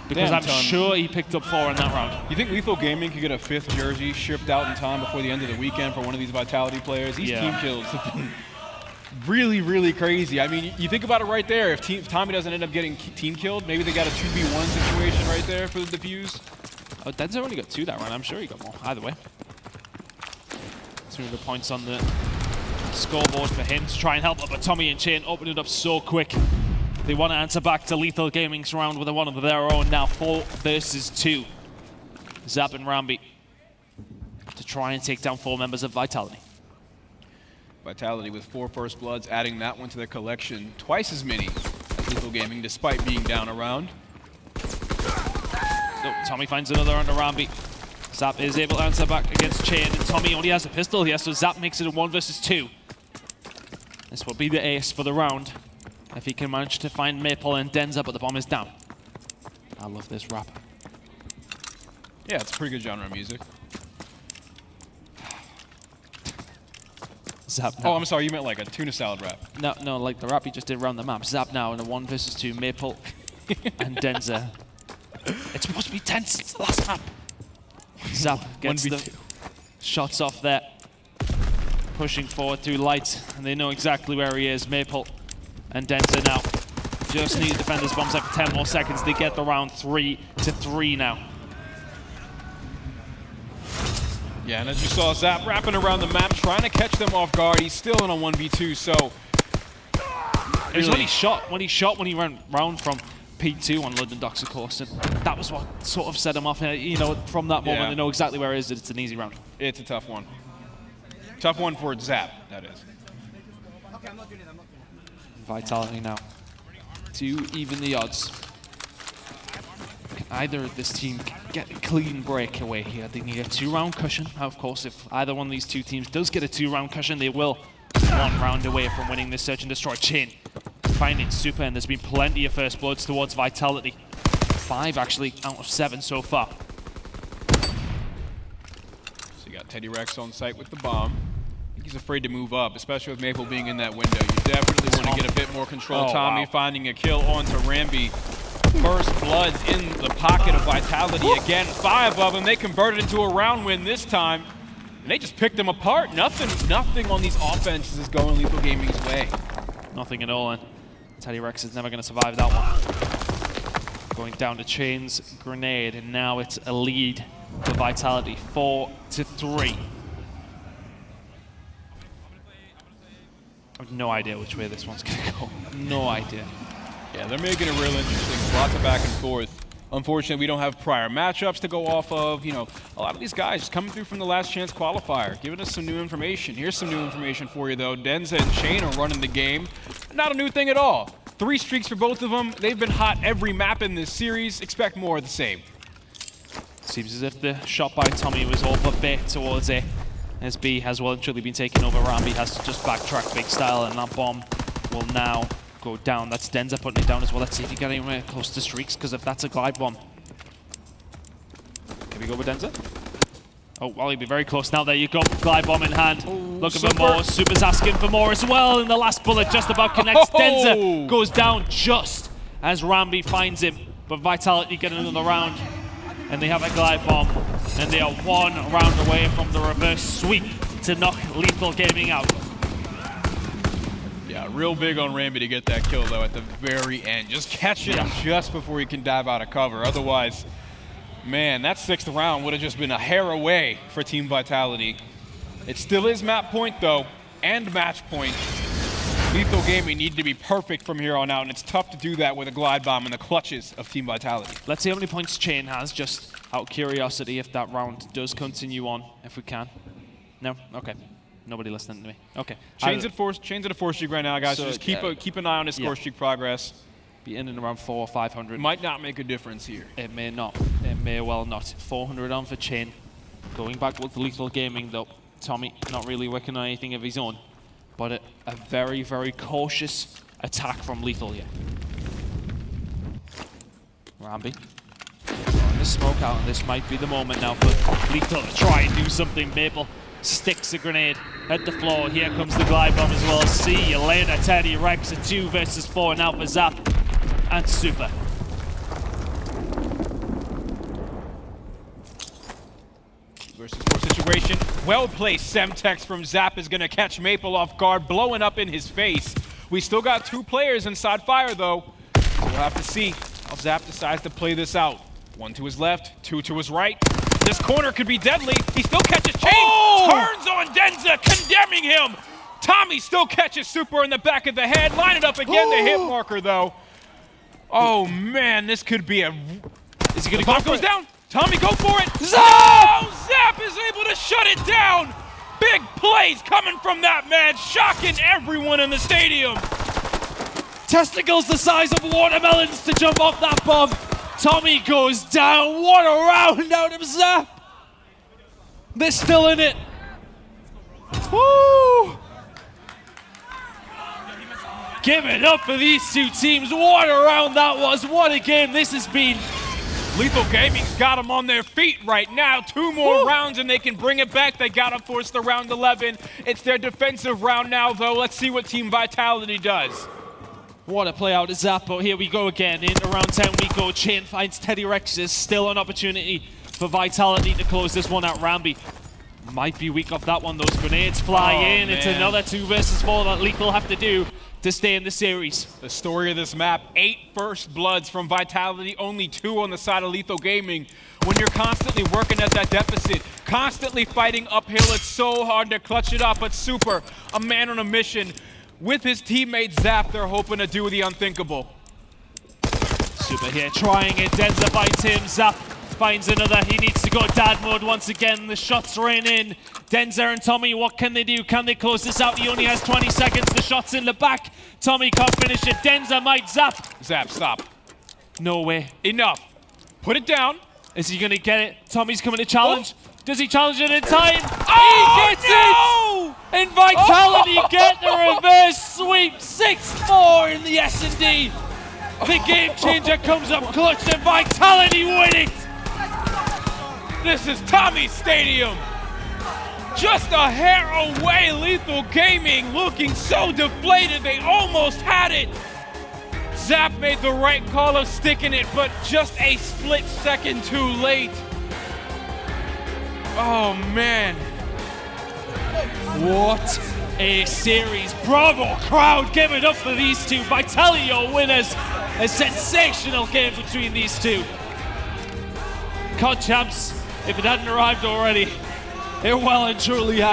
Because I'm sure he picked up 4 in that round. You think Lethal Gaming could get a 5th jersey shipped out in time before the end of the weekend for one of these Vitality players? These team kills have been really crazy. I mean, you think about it right there. If Tommy doesn't end up getting team killed, maybe they got a 2v1 situation right there for the defuse. Oh, Denza only got 2 that round. I'm sure he got more. Either way. 200 points on the scoreboard for him to try and help, but Tommy and Chain opened it up so quick. They want to answer back to Lethal Gaming's round with one of their own now, 4 versus 2. Zap and Ramby to try and take down 4 members of Vitality. Vitality with 4 first bloods, adding that one to their collection. Twice as many as Lethal Gaming, despite being down a round. So Tommy finds another under Ramby. Zap is able to answer back against Chain, and Tommy only has a pistol here, so Zap makes it a 1 versus 2. This will be the ace for the round, if he can manage to find Maple and Denza, but the bomb is down. I love this rap. Yeah, it's a pretty good genre of music. Zap now. Oh, I'm sorry, you meant like a tuna salad rap. No, like the rap he just did around the map. Zap now in a 1 versus 2, Maple and Denza. It's supposed to be tense since the last map. Zap gets the shots off there. Pushing forward through light, and they know exactly where he is. Maple and Denza now just need to defend this bomb site for 10 more seconds. They get the round 3-3 now. Yeah, and as you saw, Zap wrapping around the map, trying to catch them off guard. He's still in a 1v2, so... It was when he ran round from P2 on London Docks, of course, and that was what sort of set him off. You know, from that moment, they know exactly where it is. It's an easy round. It's a tough one. Tough one for Zap, that is. Vitality now to even the odds. Can either of this team get a clean breakaway here? They need a 2-round cushion. Of course, if either one of these 2 teams does get a 2-round cushion, they will 1 round away from winning this search and destroy. Chain finding Super, and there's been plenty of first bloods towards Vitality. 5 actually out of 7 so far. So you got Teddy Rex on site with the bomb. He's afraid to move up, especially with Maple being in that window. You definitely want to get a bit more control. Tommy finding a kill onto Rambi. First bloods in the pocket of Vitality. Again, 5 of them. They converted into a round win this time. And they just picked them apart. Nothing on these offenses is going Lethal Gaming's way. Nothing at all, and Teddy Rex is never going to survive that one. Going down to Chain's grenade, and now it's a lead for Vitality, 4-3. I have no idea which way this one's going to go. No idea. Yeah, they're making it real interesting. Lots of back and forth. Unfortunately, we don't have prior matchups to go off of. You know, a lot of these guys coming through from the last chance qualifier, giving us some new information. Here's some new information for you, though. Denza and Chain are running the game. Not a new thing at all. 3 streaks for both of them. They've been hot every map in this series. Expect more of the same. Seems as if the shot by Tommy was over bit towards it. SB has well and truly been taken over. Rambi has to just backtrack big style, and that bomb will now go down. That's Denza putting it down as well. Let's see if he get anywhere close to streaks, because if that's a glide bomb. Can we go with Denza? Oh, well, he'll be very close now. There you go. Glide bomb in hand. Looking for more. Super's asking for more as well. And the last bullet just about connects. Denza goes down just as Rambi finds him. But Vitality get another round. And they have a glide bomb. And they are 1 round away from the reverse sweep to knock Lethal Gaming out. Yeah, real big on Rambi to get that kill, though, at the very end. Just catch it just before he can dive out of cover. Otherwise, man, that 6th round would have just been a hair away for Team Vitality. It still is map point, though, and match point. Lethal Gaming need to be perfect from here on out, and it's tough to do that with a glide bomb in the clutches of Team Vitality. Let's see how many points Chain has, just out of curiosity, if that round does continue on, if we can. No? Okay. Nobody listening to me. Okay. Chain's at a 4 streak right now, guys. So just keep an eye on his score streak progress. Be in and around 400 or 500. Might not make a difference here. It may not. It may well not. 400 on for Chain. Going back with Lethal Gaming, though. Tommy not really working on anything of his own, but a very, very cautious attack from Lethal here. Rambi. Throwing the smoke out, and this might be the moment now for Lethal to try and do something. Maple sticks a grenade at the floor. Here comes the glide bomb as well. See you later, Teddy Rex. A 2 versus 4 now for Zap and Super. Versus 4 situation. Well placed Semtex from Zap is going to catch Maple off guard, blowing up in his face. We still got 2 players inside fire, though. So we'll have to see how Zap decides to play this out. 1 to his left, 2 to his right. This corner could be deadly. He still catches Chain. Turns on Denza, condemning him. Tommy still catches Super in the back of the head. Line it up again, the hit marker, though. Oh, man, this could be a... Is he going to go for goes it? down. Tommy, go for it. Zap! Oh, Zap is able to shut it down. Big plays coming from that man, shocking everyone in the stadium. Testicles the size of watermelons to jump off that bomb. Tommy goes down. What a round out of Zap. They're still in it. Woo! Give it up for these 2 teams. What a round that was. What a game this has been. Lethal Gaming's got them on their feet right now. 2 more rounds and they can bring it back. They got to force the round 11. It's their defensive round now, though. Let's see what Team Vitality does. What a play out of Zap, but here we go again. Into round 10 we go. Chain finds Teddy Rex. There's still an opportunity for Vitality to close this one out. Rambi might be weak off that one. Those grenades fly in. Man. It's another 2 versus 4 that Lethal have to do to stay in the series. The story of this map, 8 first bloods from Vitality, only 2 on the side of Lethal Gaming. When you're constantly working at that deficit, constantly fighting uphill, it's so hard to clutch it up. But Super, a man on a mission. With his teammate Zap, they're hoping to do the unthinkable. Super here trying it. Denza finds him. Zap finds another. He needs to go dad mode once again. The shots rain in. Denza and Tommy, what can they do? Can they close this out? He only has 20 seconds. The shot's in the back. Tommy can't finish it. Denza might Zap. Zap, stop. No way. Enough. Put it down. Is he going to get it? Tommy's coming to challenge. Does he challenge it in time? Oh, He gets it! And Vitality get the reverse sweep. 6-4 in the S&D. The game changer comes up clutch and Vitality win it. This is Tommy's stadium. just a hair away. Lethal Gaming looking so deflated, they almost had it. Zap made the right call of sticking it, but just a split second too late. Oh man. What a series. Bravo crowd, give it up for these two. Vitalio winners. A sensational game between these two. COD champs, if it hadn't arrived already, it well and truly has.